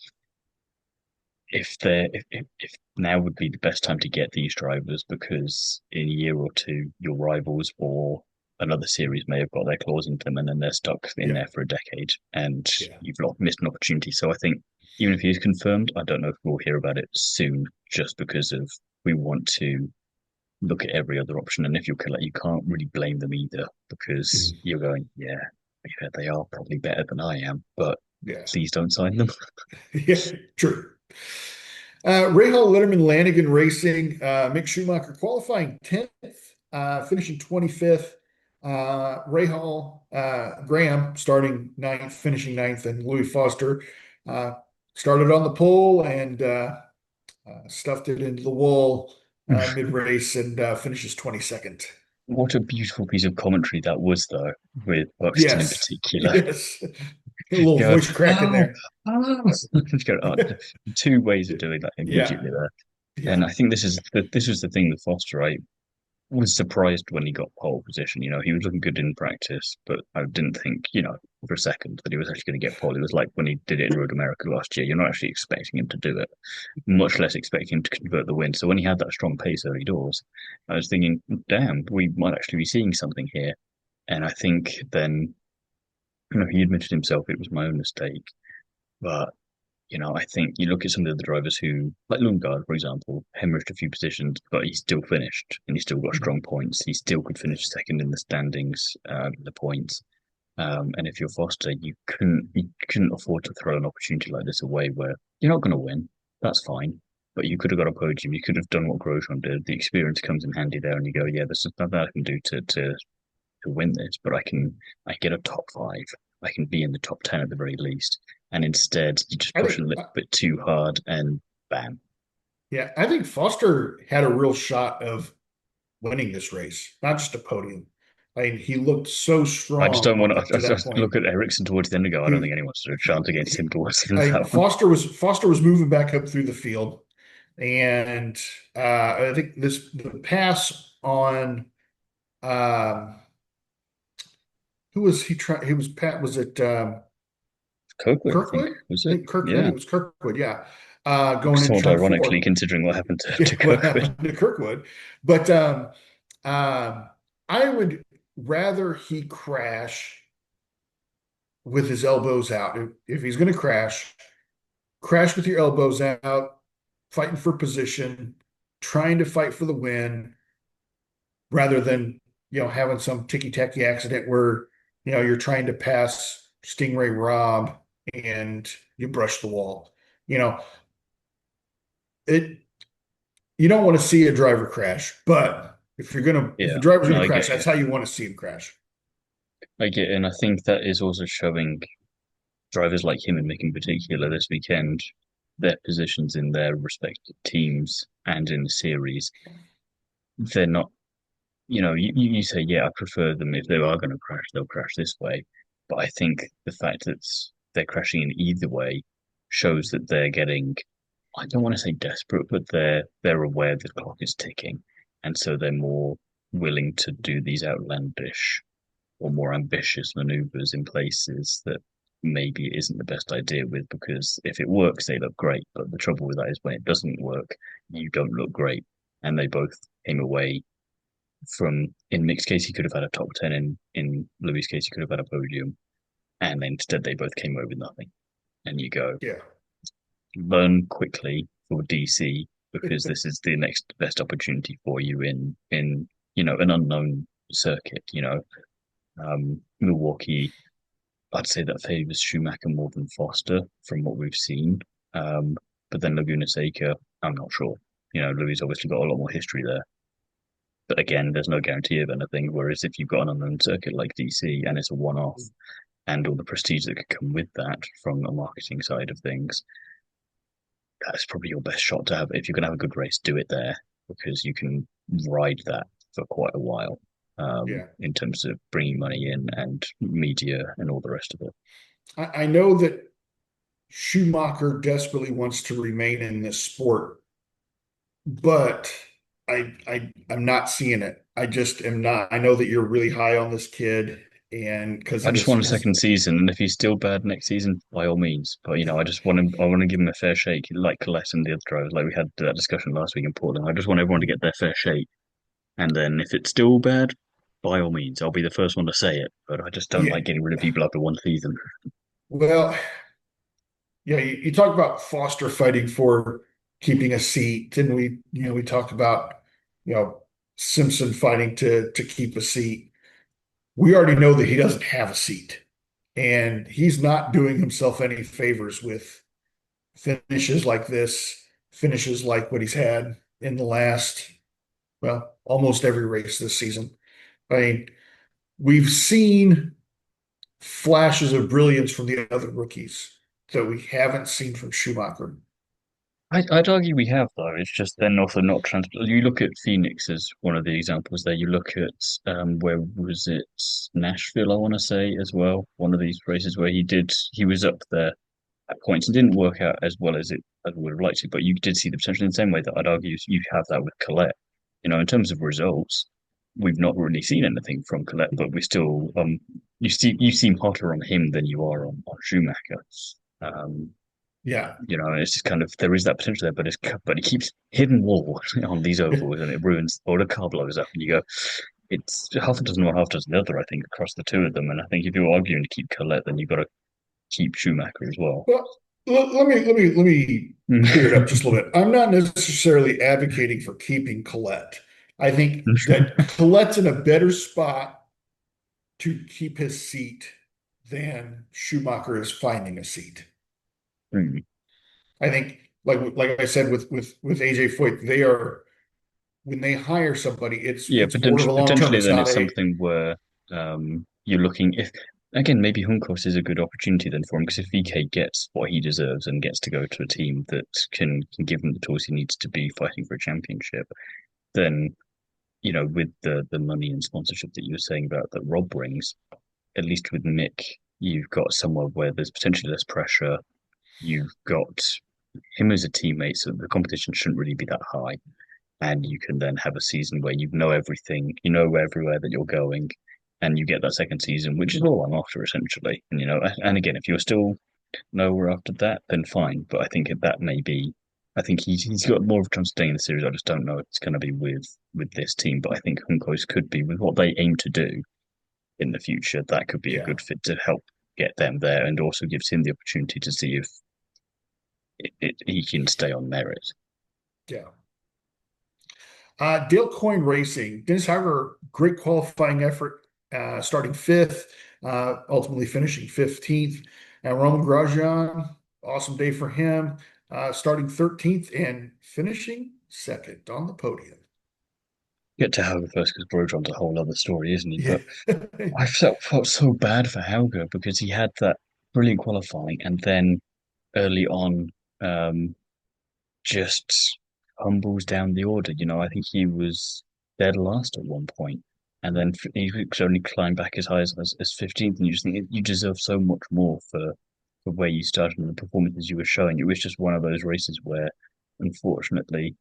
if now would be the best time to get these drivers because in a year or two your rivals or another series may have got their claws into them and then they're stuck in Yeah, there for a decade and yeah. you've missed an opportunity. So I think even if he is confirmed, I don't know if we'll hear about it soon just because of we want to look at every other option. And if you're correct, you can't really blame them either because Mhm. you're going, yeah, they are probably better than I am, but Yeah, please don't sign them. yeah, true. Rahal, Letterman, Lanigan Racing, Mick Schumacher qualifying 10th, finishing 25th. Rahal, Graham starting ninth, finishing ninth, and Louis Foster uh, started on the pole and stuffed it into the wall mid-race and finishes 22nd. What a beautiful piece of commentary that was, though, with Buxton in Yes, particular. yes. A little Go, voice crack in oh, there. oh. Go, oh, two ways of doing that Yeah, immediately there. And yeah. I think this was the thing with Foster. I was surprised when he got pole position. He was looking good in practice, but I didn't think, for a second that he was actually going to get pole. It was like when he did it in Road America last year. You're not actually expecting him to do it, much less expecting him to convert the win. So when he had that strong pace early doors, I was thinking, damn, we might actually be seeing something here. And I think then, he admitted himself it was my own mistake. But, I think you look at some of the other drivers who, like Lundgaard, for example, hemorrhaged a few positions, but he still finished and he still got Mhm. strong points. He still could finish second in the standings, the points. And if you're Foster, you couldn't afford to throw an opportunity like this away where you're not going to win. That's fine. But you could have got a podium. You could have done what Grosjean did. The experience comes in handy there, and you go, yeah, there's nothing I can do to win this, but I get a top five. I can be in the top 10 at the very least. And instead, you just I push a think, little bit too hard and bam. yeah, I think Foster had a real shot of winning this race, not just a podium. I mean, he looked so I just strong don't want to. up I to that just point. look at Ericsson towards the end and go, I don't think He, anyone's stood a chance against him towards the end of I that one. Foster was moving back up through the field, and I think the pass on um, who was he trying? He was Pat. Was it Kirkwood, I think, Kirkwood? was I it? think Kirk. I think Yeah. it was Kirkwood. Yeah, going into Somewhat turn ironically, four. considering what happened to What Kirkwood. happened to Kirkwood? But um, I would rather he crash with his elbows out. If he's going to crash, crash with your elbows out, fighting for position, trying to fight for the win, rather than having some ticky-tacky accident where you're trying to pass Stingray Rob and you brush the wall. You know, it you don't want to see a driver crash, but if Yeah, the driver's no, gonna I crash, get that's it. how you want to see him crash. I get it. And I think that is also showing drivers like him and Mick in particular this weekend their positions in their respective teams and in the series. They're not, you say, yeah, I prefer them if they are going to crash, they'll crash this way. But I think the fact that they're crashing in either way shows that they're getting, I don't want to say desperate, but they're aware the clock is ticking. And so they're more willing to do these outlandish or more ambitious maneuvers in places that maybe it isn't the best idea with because if it works, they look great. But the trouble with that is when it doesn't work, you don't look great. And they both came away from, in Mick's case, he could have had a top 10. In Louis' case, he could have had a podium. And instead, they both came away with nothing. And you go, Yeah. learn quickly for DC because this is the next best opportunity for you in an unknown circuit. Milwaukee, I'd say that favors Schumacher more than Foster from what we've seen. Um, but then Laguna Seca, I'm not sure. Louis obviously got a lot more history there. But again, there's no guarantee of anything. Whereas if you've got an unknown circuit like DC and it's a one-off, and all the prestige that could come with that from a marketing side of things, that's probably your best shot to have. If you're going to have a good race, do it there because you can ride that for quite a while Yeah. in terms of bringing money in and media and all the rest of it. I know that Schumacher desperately wants to remain in this sport, but I'm not seeing it. I just am not. I know that you're really high on this kid, and because I of just want a his second season, and if he's still bad next season, by all means. But I just want him. I want to give him a fair shake, like Colette and the other drivers. Like we had that discussion last week in Portland. I just want everyone to get their fair shake. And then if it's still bad, by all means, I'll be the first one to say it. But I just don't yeah. like getting rid of people after one season. Well, yeah, you talk about Foster fighting for keeping a seat, and we talk about you know Simpson fighting to keep a seat. We already know that he doesn't have a seat, and he's not doing himself any favors with finishes like this, finishes like what he's had in the last, well, almost every race this season. I mean, we've seen flashes of brilliance from the other rookies that we haven't seen from Schumacher. I'd argue we have though. It's just then also not trans. You look at Phoenix as one of the examples there. You look at where was it Nashville? I want to say as well. One of these races where he was up there at points and didn't work out as well as we would have liked to. But you did see the potential in the same way that I'd argue you have that with Colette. In terms of results, we've not really seen anything from Colette, but we still you seem hotter on him than you are on Schumacher. Um, Yeah. it's just kind of there is that potential there, but he keeps hitting wall on these ovals and it ruins or the car blows up and you go, it's half a dozen or half a dozen the other, I think, across the two of them. And I think if you're arguing to keep Colette, then you've got to keep Schumacher as well. Well, let me clear it up just a little bit. I'm not necessarily advocating for keeping Colette. I think that Colette's in a better spot to keep his seat than Schumacher is finding a seat. Mm. I think, like I said with A.J. Foyt, they are when they hire somebody, it's Yeah, it's more of a long term. potentially It's then not it's a something where you're looking if again maybe Juncos is a good opportunity then for him because if VK gets what he deserves and gets to go to a team that can give him the tools he needs to be fighting for a championship, then with the money and sponsorship that you were saying about that Rob brings, at least with Mick, you've got somewhere where there's potentially less pressure. You've got him as a teammate, so the competition shouldn't really be that high. And you can then have a season where you know everything, you know everywhere that you're going, and you get that second season, which is all I'm after essentially. And again, if you're still nowhere after that, then fine. But I think that may be. I think he's got more of a chance of staying in the series. I just don't know if it's going to be with this team. But I think Juncos could be with what they aim to do in the future. That could be a yeah, good fit to help get them there, and also gives him the opportunity to see if he can stay on merit. yeah. Dale Coyne Racing, Dennis Hauger, great qualifying effort, starting fifth, ultimately finishing 15th. And Roman Grosjean, awesome day for him, starting 13th and finishing second on the podium. Get to Hauger first because Grosjean's a whole other story, isn't he? Yeah. But I felt so bad for Hauger because he had that brilliant qualifying and then early on just humbles down the order. I think he was dead last at one point, and then he could only climb back as high as 15th. And you just think you deserve so much more for where you started and the performances you were showing. It was just one of those races where, unfortunately,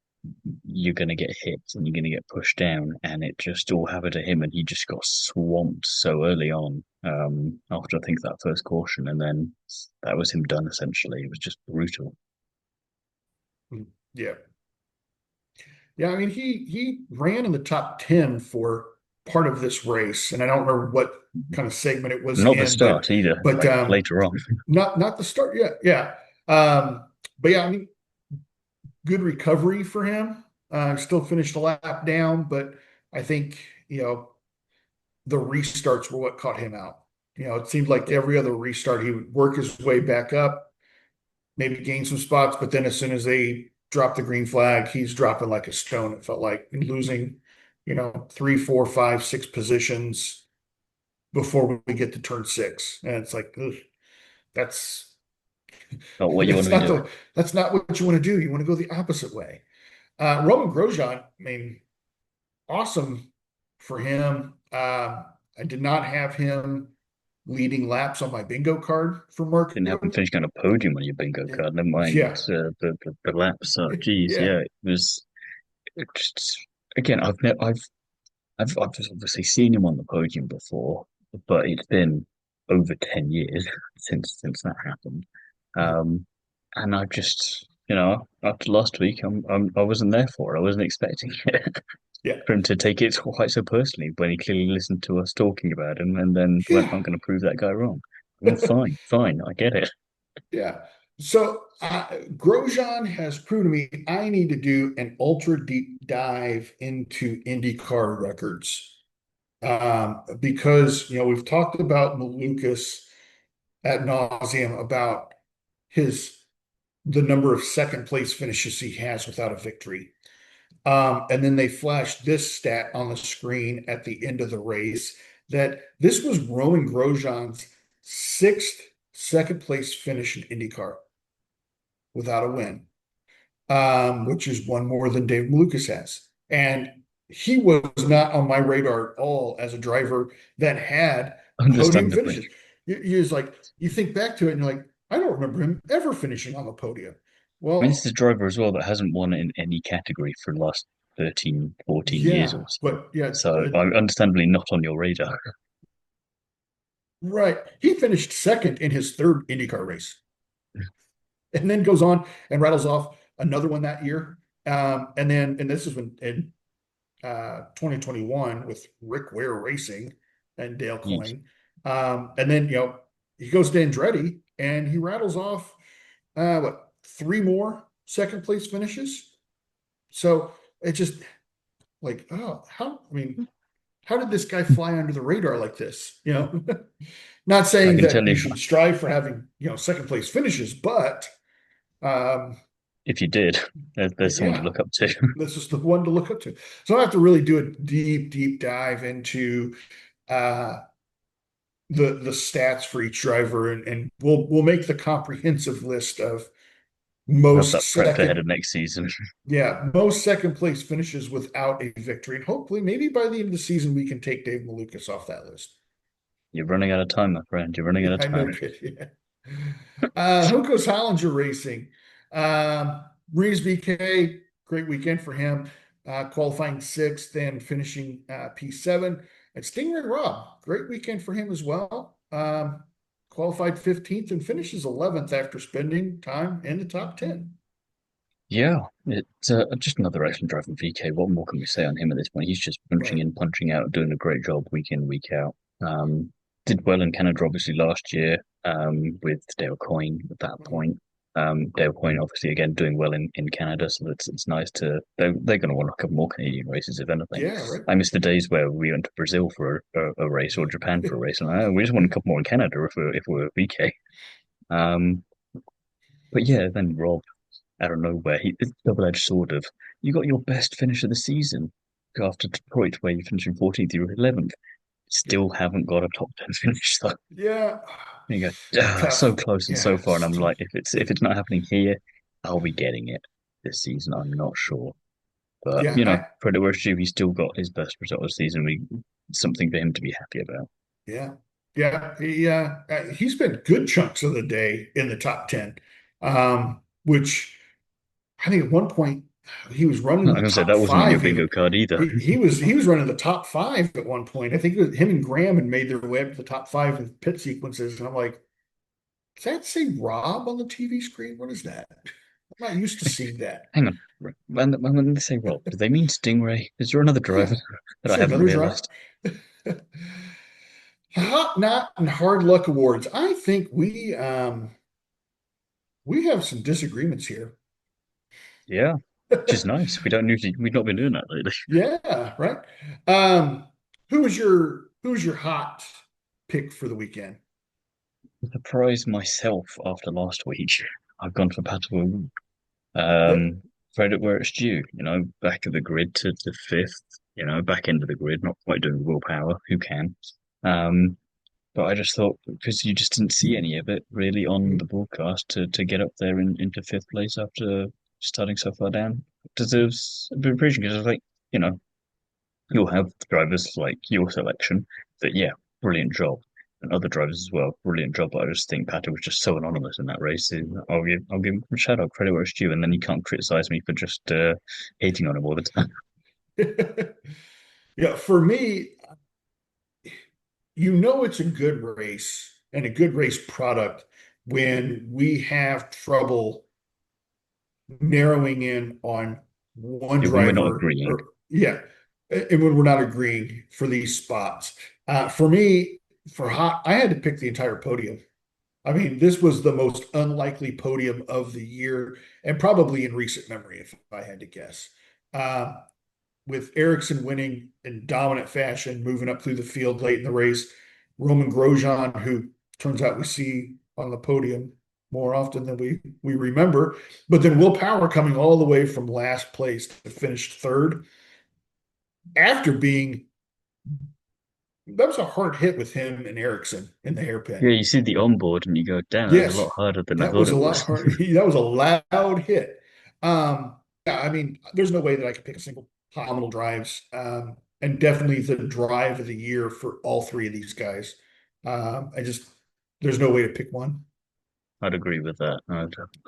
you're going to get hit and you're going to get pushed down, and it just all happened to him, and he just got swamped so early on. After I think that first caution, and then that was him done essentially. It was just brutal. Yeah. Yeah, I mean he ran in the top 10 for part of this race, and I don't remember what kind of segment it was Not the in, but start either, but like later on. not the start. Yeah, yeah. But yeah, I mean, good recovery for him. Still finished a lap down, but I think the restarts were what caught him out. It seemed like every other restart, he would work his way back up, maybe gain some spots, but then as soon as they drop the green flag, he's dropping like a stone. It felt like losing, 3, 4, 5, 6 positions before we get to turn six. And it's like, ugh, that's Not what you want that's to be not doing. the that's not what you want to do. You want to go the opposite way. Roman Grosjean, I mean, awesome for him. I did not have him leading laps on my bingo card for Didn't happen Markham. finishing on a podium on your bingo card. Never mind Yeah, the laps. So, geez, yeah, yeah, it just again. I've just obviously seen him on the podium before, but it's been over 10 years since that happened. yeah, Um, and I just, after last week, I wasn't there for it. I wasn't expecting it. yeah, For him to take it quite so personally when he clearly listened to us talking about him and then went, yeah. I'm going to prove that guy wrong. Well, fine, fine, I get it. Yeah. So Grosjean has proven to me I need to do an ultra deep dive into IndyCar records, because we've talked about Malukas ad nauseum about his the number of second place finishes he has without a victory. And then they flashed this stat on the screen at the end of the race that this was Roman Grosjean's sixth second place finish in IndyCar without a win, which is one more than Dave Malukas has. And he was not on my radar at all as a driver that had podium Understandably. finishes. You was like, you think back to it and you're like, I don't remember him ever finishing on the podium. I mean, this is Well, a driver as well that hasn't won in any category for the last 13, 14 years yeah, or so. but yeah, So I'm understandably not on your radar. right. He finished second in his third IndyCar race and then goes on and rattles off another one that year. And this is when in 2021 with Rick Ware Racing and Dale Yeesh. Coyne. And then, he goes to Andretti and he rattles off, three more second place finishes. So it's just like, oh, how did this guy fly under the radar like this? Not I saying can tell that you you, should strive for having, second place finishes, but um, if you did, there's someone to yeah, look up to. this is the one to look up to. So I have to really do a deep, deep dive into uh, the stats for each driver, and we'll make the comprehensive list of We'll have most that prepped ahead second, of next season. yeah, most second place finishes without a victory, and hopefully, maybe by the end of the season, we can take Dave Malukas off that list. You're running out of time, my friend. You're running out of I know, time. kid. Yeah. Juncos Hollinger Racing. Reeves BK, great weekend for him. Qualifying sixth and finishing P7. And Stingray Rob, great weekend for him as well. Qualified 15th and finishes 11th after spending time in the top 10. Yeah, it's just another excellent driver, VK. What more can we say on him at this point? He's just punching Right. in, punching out, doing a great job week in, week out. Did well in Canada, obviously, last year with Dale Coyne at that Mhm. point. Dale Coyne, obviously, again, doing well in Canada, so it's nice to. They're going to want a couple more Canadian races, if anything. Yeah, right. I miss the days where we went to Brazil for a race or Japan for a race, and we just want a couple more in Canada if we're VK. Um, but yeah, then Rob out of nowhere. It's double-edged sword of you got your best finish of the season after Detroit, where you finished in 14th, you were 11th. Yeah. Still haven't got a top 10 finish though. Yeah. And you go, so Tough. close and so Yeah, far, and it's I'm tough. like, if it's not happening here, I'll be getting it this season. I'm not sure, but Yeah, credit where it's due, he's still got his best result of the season. Something for him to be happy about. yeah. Yeah, he spent good chunks of the day in the top 10. Which I think at one point he was running I'm the gonna say top that wasn't on your five bingo even. card either. He was running the top five at one point. I think it was him and Graham had made their way up to the top five in pit sequences. And I'm like, does that say Rob on the TV screen? What is that? I'm not used to seeing that. Hang on, when they say Rob, do they mean Stingray? Is there another driver Yeah. that Is I there haven't another driver? realized? Hot, not, and hard luck awards. I think we have some disagreements here. Yeah, which is nice. We've not been doing that lately. Yeah, right. Um, who was your who's your hot pick for the weekend? Surprised myself after last week. I've gone for Pato. Yep. Credit where it's due. Back of the grid to the fifth. Back end of the grid, not quite doing willpower. Who can? Um, but I just thought because you just didn't see any of it really on the broadcast to get up there into fifth place after starting so far down deserves a bit of appreciation because I was like, you know, you'll have drivers like your selection that, yeah, brilliant job. And other drivers as well, brilliant job. But I just think Pato was just so anonymous in that race. I'll give him a shout out, credit where it's due, and then you can't criticize me for just hating on him all the time. Yeah, for me, it's a good race and a good race product when we have trouble narrowing in on one When we're not driver, agreeing, or yeah, and when we're not agreeing for these spots. For me, for hot, I had to pick the entire podium. I mean, this was the most unlikely podium of the year, and probably in recent memory, if I had to guess. Uh, with Ericsson winning in dominant fashion, moving up through the field late in the race, Roman Grosjean, who turns out we see on the podium more often than we remember, but then Will Power coming all the way from last place to finish third after being that was a hard hit with him and Ericsson in the yeah, hairpin. you see the onboard and you go, damn, that was a Yes, lot harder than I that thought was it a lot was. hard. That was a loud hit. Yeah, I mean, there's no way that I could pick a single phenomenal drives. And definitely the drive of the year for all three of these guys. I just there's no way to pick one. I'd agree with that.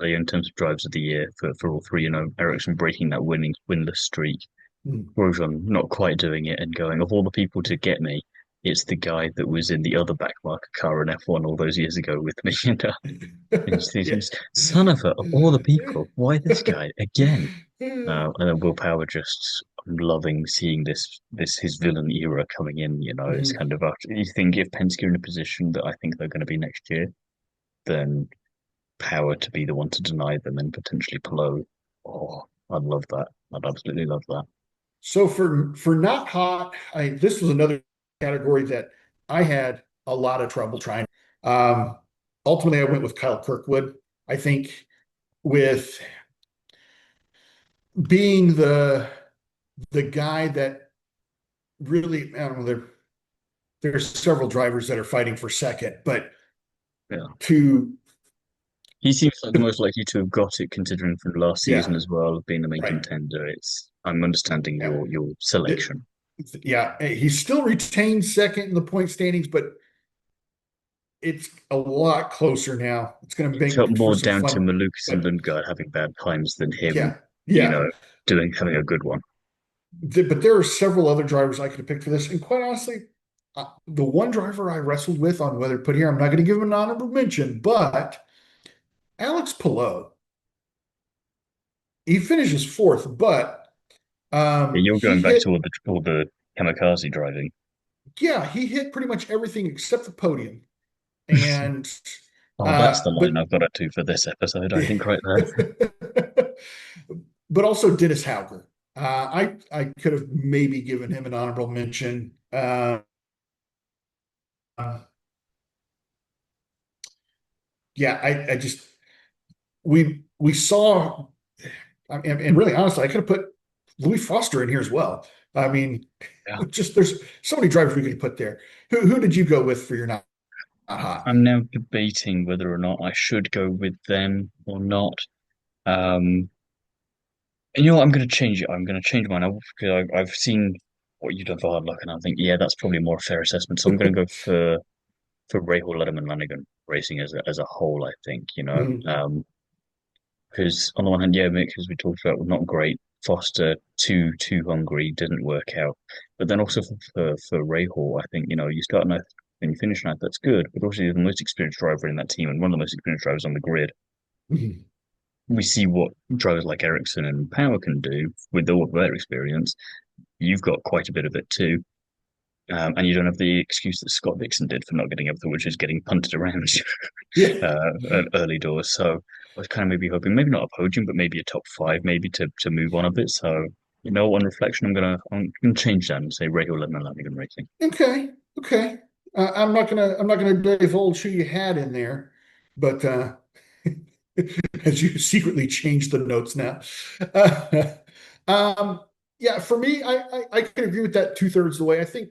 In terms of drives of the year for all three, Ericsson breaking that winless streak, Mm. Grosjean not quite doing it and going, of all the people to get me, it's the guy that was in the other backmarker car in F1 all those years ago with me. And Yeah. son of of all the people, why this guy again? And then Will Power just, I'm loving seeing this his villain era coming in. It's Mhm. kind of after you think if Penske are in a position that I think they're going to be next year, then Power to be the one to deny them and potentially Palou. Oh, I'd love that. I'd absolutely love that. So for not hot, this was another category that I had a lot of trouble trying. Um, Ultimately, I went with Kyle Kirkwood. I think with being the guy that really, I don't know, there's several drivers that are fighting for second, but Yeah. to He seems like the most likely to have got it, considering from last yeah, season as well, of being the main right. contender. I'm understanding Yeah. your It- selection. yeah, he still retains second in the point standings, but it's a lot closer now. It's going to It felt make for more some down to fun, Malukas and but Lundgaard having bad times than him, yeah, you yeah. know, having a good one. But there are several other drivers I could have picked for this. And quite honestly, the one driver I wrestled with on whether to put here, I'm not going to give him an honorable mention, but Alex Palou, he finishes fourth, but Yeah, you're he going back to hit, all the kamikaze driving. yeah, he hit pretty much everything except the podium. And, Oh, that's the but, line I've got up to for this episode, I think, right there. but also Dennis Hauger. I could have maybe given him an honorable mention. Yeah, I just we saw, and really honestly, I could have put Louis Foster in here as well. I mean, Yeah. just there's so many drivers we could put there. Who did you go with for your not hot? I'm now debating whether or not I should go with them or not. Um, and you know what? I'm going to change it. I'm going to change mine because I've seen what you've done for Hard Luck, and I think, yeah, that's probably a more fair assessment. So I'm going to go for Rahal, Letterman, Lanigan racing as a whole. I think Mhm. because on the one hand, yeah, Mick, as we talked about, was not great. Foster too hungry, didn't work out. But then also for Rahal, I think you start ninth and you finish ninth. That's good, but also you're the most experienced driver in that team and one of the most experienced drivers on the grid. Mhm. We see what drivers like Ericsson and Power can do with all of their experience. You've got quite a bit of it too. And you don't have the excuse that Scott Dixon did for not getting up there, which is getting punted around Yeah. at early doors. So I was kind of maybe hoping, maybe not a podium, but maybe a top five, maybe to move on a bit. So on reflection, I'm gonna change that and say Rahal and Lanigan Racing. Okay. Okay. I'm not gonna divulge who you had in there, but as you secretly changed the notes now. Um, yeah, for me, I can agree with that two-thirds of the way. I think,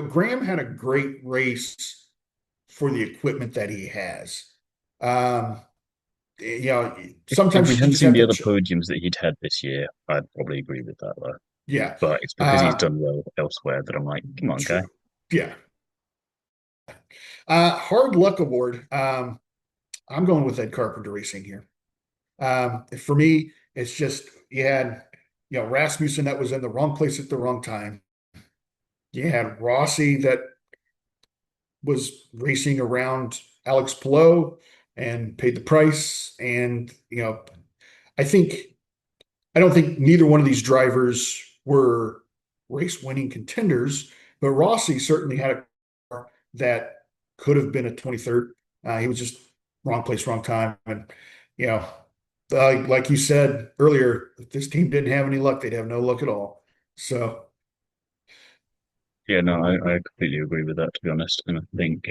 Graham had a great race for the equipment that he has. Um, If we sometimes you hadn't just seen have the to, other podiums that he'd had this year, I'd probably agree with that though. yeah, But it's because he's uh, done well elsewhere that I'm like, come on, guy. true. Yeah. Hard luck award. I'm going with Ed Carpenter Racing here. For me, it's just you had, Rasmussen that was in the wrong place at the wrong time. You had Rossi that was racing around Alex Palou and paid the price. And, I think I don't think neither one of these drivers were race winning contenders, but Rossi certainly had a car that could have been a 23rd. He was just wrong place, wrong time. And, you know, like you said earlier, if this team didn't have any luck, they'd have no luck at all. So, Yeah, no, I completely agree with that, to be honest. And I think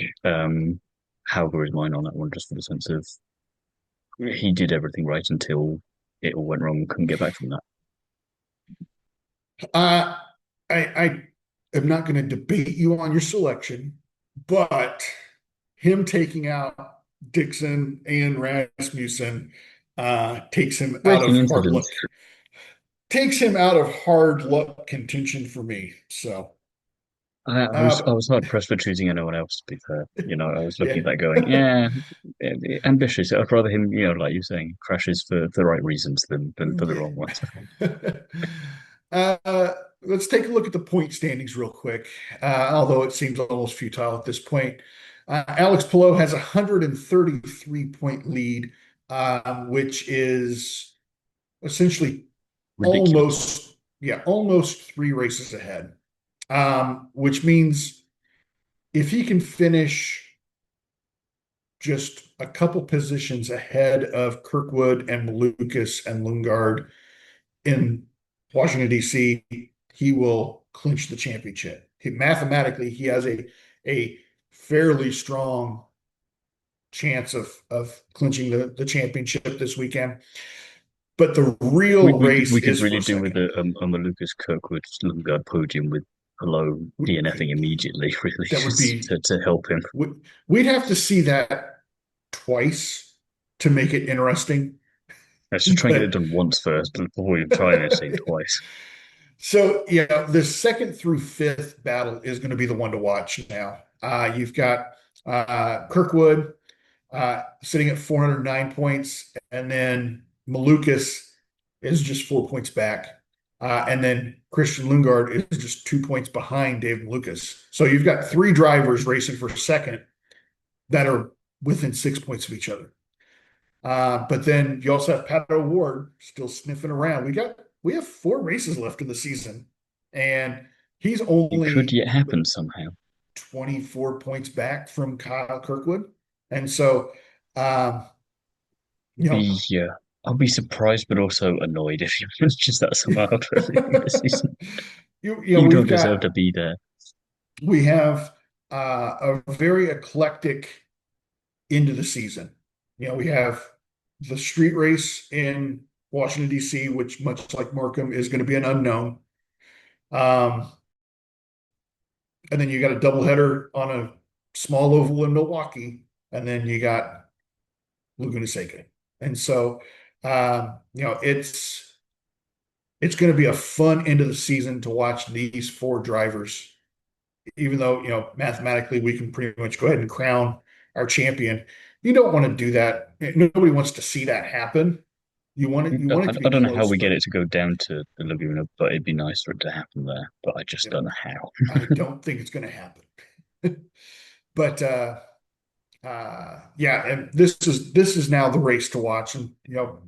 Hauger is mine on that one, just for the sense of he did everything right until it all went wrong and couldn't get back from that. uh, I am not going to debate you on your selection, but him taking out Dixon and Rasmussen takes him out Racing of hard incidents. luck, takes him out of hard luck contention for me. So, I uh, was hard pressed for choosing anyone else, to be fair. I was looking yeah. at that going, yeah, ambitious. I'd rather him, like you're saying, crashes for the right reasons than for the wrong ones. uh, let's take a look at the point standings real quick, although it seems almost futile at this point. Alex Palou has a 133-point lead, which is essentially Ridiculous. almost three races ahead. Which means if he can finish just a couple positions ahead of Kirkwood and Lucas and Lundgaard in Washington, D.C., he will clinch the championship. Mathematically, he has a fairly strong chance of clinching the championship this weekend. But the We, real we could race we could is really for do with second. a Lucas Kirkwood Lundgaard podium with Palou DNFing immediately, really, That would just be to help him. we'd have to see that twice to make it interesting. Let's just try and get it But done once first before we try and say twice. so yeah, the second through fifth battle is going to be the one to watch now. You've got Kirkwood sitting at 409 points, and then Malukas is just 4 points back. And then Christian Lundgaard is just 2 points behind Dave Malukas. So you've got three drivers racing for second that are within 6 points of each other. But then you also have Pat O'Ward still sniffing around. We have four races left in the season, and he's It could only yet happen somehow. 24 points back from Kyle Kirkwood. And so, um, you know, I'll be surprised, but also annoyed if he manages that somehow after everything this season. You we've don't deserve got to be there. we have a very eclectic end of the season. We have the street race in Washington, D.C., which, much like Markham, is going to be an unknown. Um, and then you got a doubleheader on a small oval in Milwaukee, and then you got Laguna Seca. And so, it's going to be a fun end of the season to watch these four drivers. Even though, mathematically we can pretty much go ahead and crown our champion, you don't want to do that. Nobody wants to see that happen. You want it to be I don't know how close, we get but it to go down to the Laguna, but it'd be nice for it to happen there. But I just you know, don't know how. I don't think it's going to happen. But yeah, and this is now the race to watch, and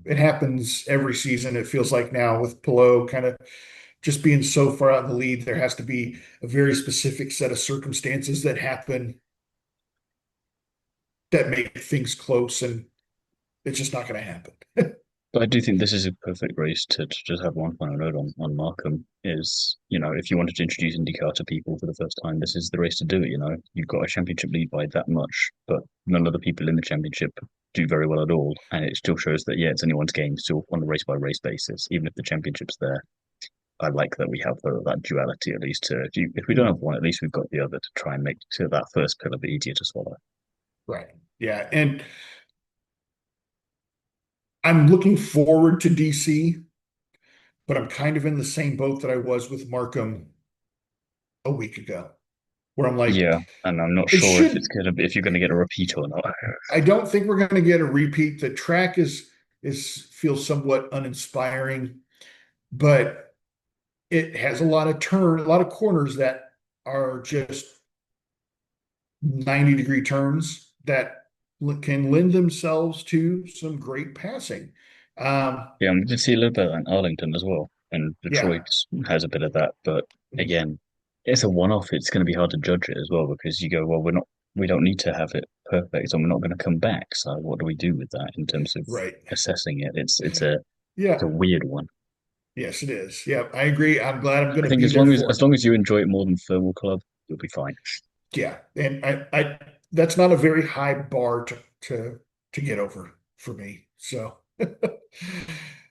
it happens every season. It feels like now with Pillow kind of just being so far out in the lead, there has to be a very specific set of circumstances that happen that make things close, and it's just not going to happen. But I do think this is a perfect race to just have one final note on Markham is, if you wanted to introduce IndyCar to people for the first time, this is the race to do it. You've got a championship lead by that much, but none of the people in the championship do very well at all. And it still shows that, yeah, it's anyone's game, still on a race by race basis, even if the championship's there. I like that we have that duality at least to, if we don't have one, at least we've got the other to try and make that first pill a bit easier to swallow. Right. Yeah. And I'm looking forward to DC, but I'm kind of in the same boat that I was with Markham a week ago, where I'm like, Yeah, and I'm not it sure if it's should, gonna be if you're gonna get a repeat or not. I don't think we're going to get a repeat. The track is feels somewhat uninspiring, but it has a lot of corners that are just 90-degree turns that can lend themselves to some great passing. Um, Yeah, we did see a little bit of that in Arlington as well, and yeah, Detroit has a bit of that. But again, it's a one-off. It's going to be hard to judge it as well because you go, well, we don't need to have it perfect, and we're not going to come back. So what do we do with that in terms of right. assessing it? It's a Yeah, weird one. yes, it is. Yeah, I agree. I'm glad I'm going I to think be as there long as for it. as long as you enjoy it more than Thermal Club, you'll be fine. Yeah, and I that's not a very high bar to get over for me. So, but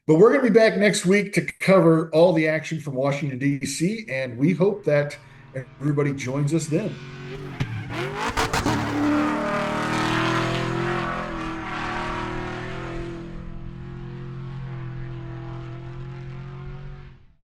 we're going to be back next week to cover all the action from Washington D.C., and we hope that everybody joins us then.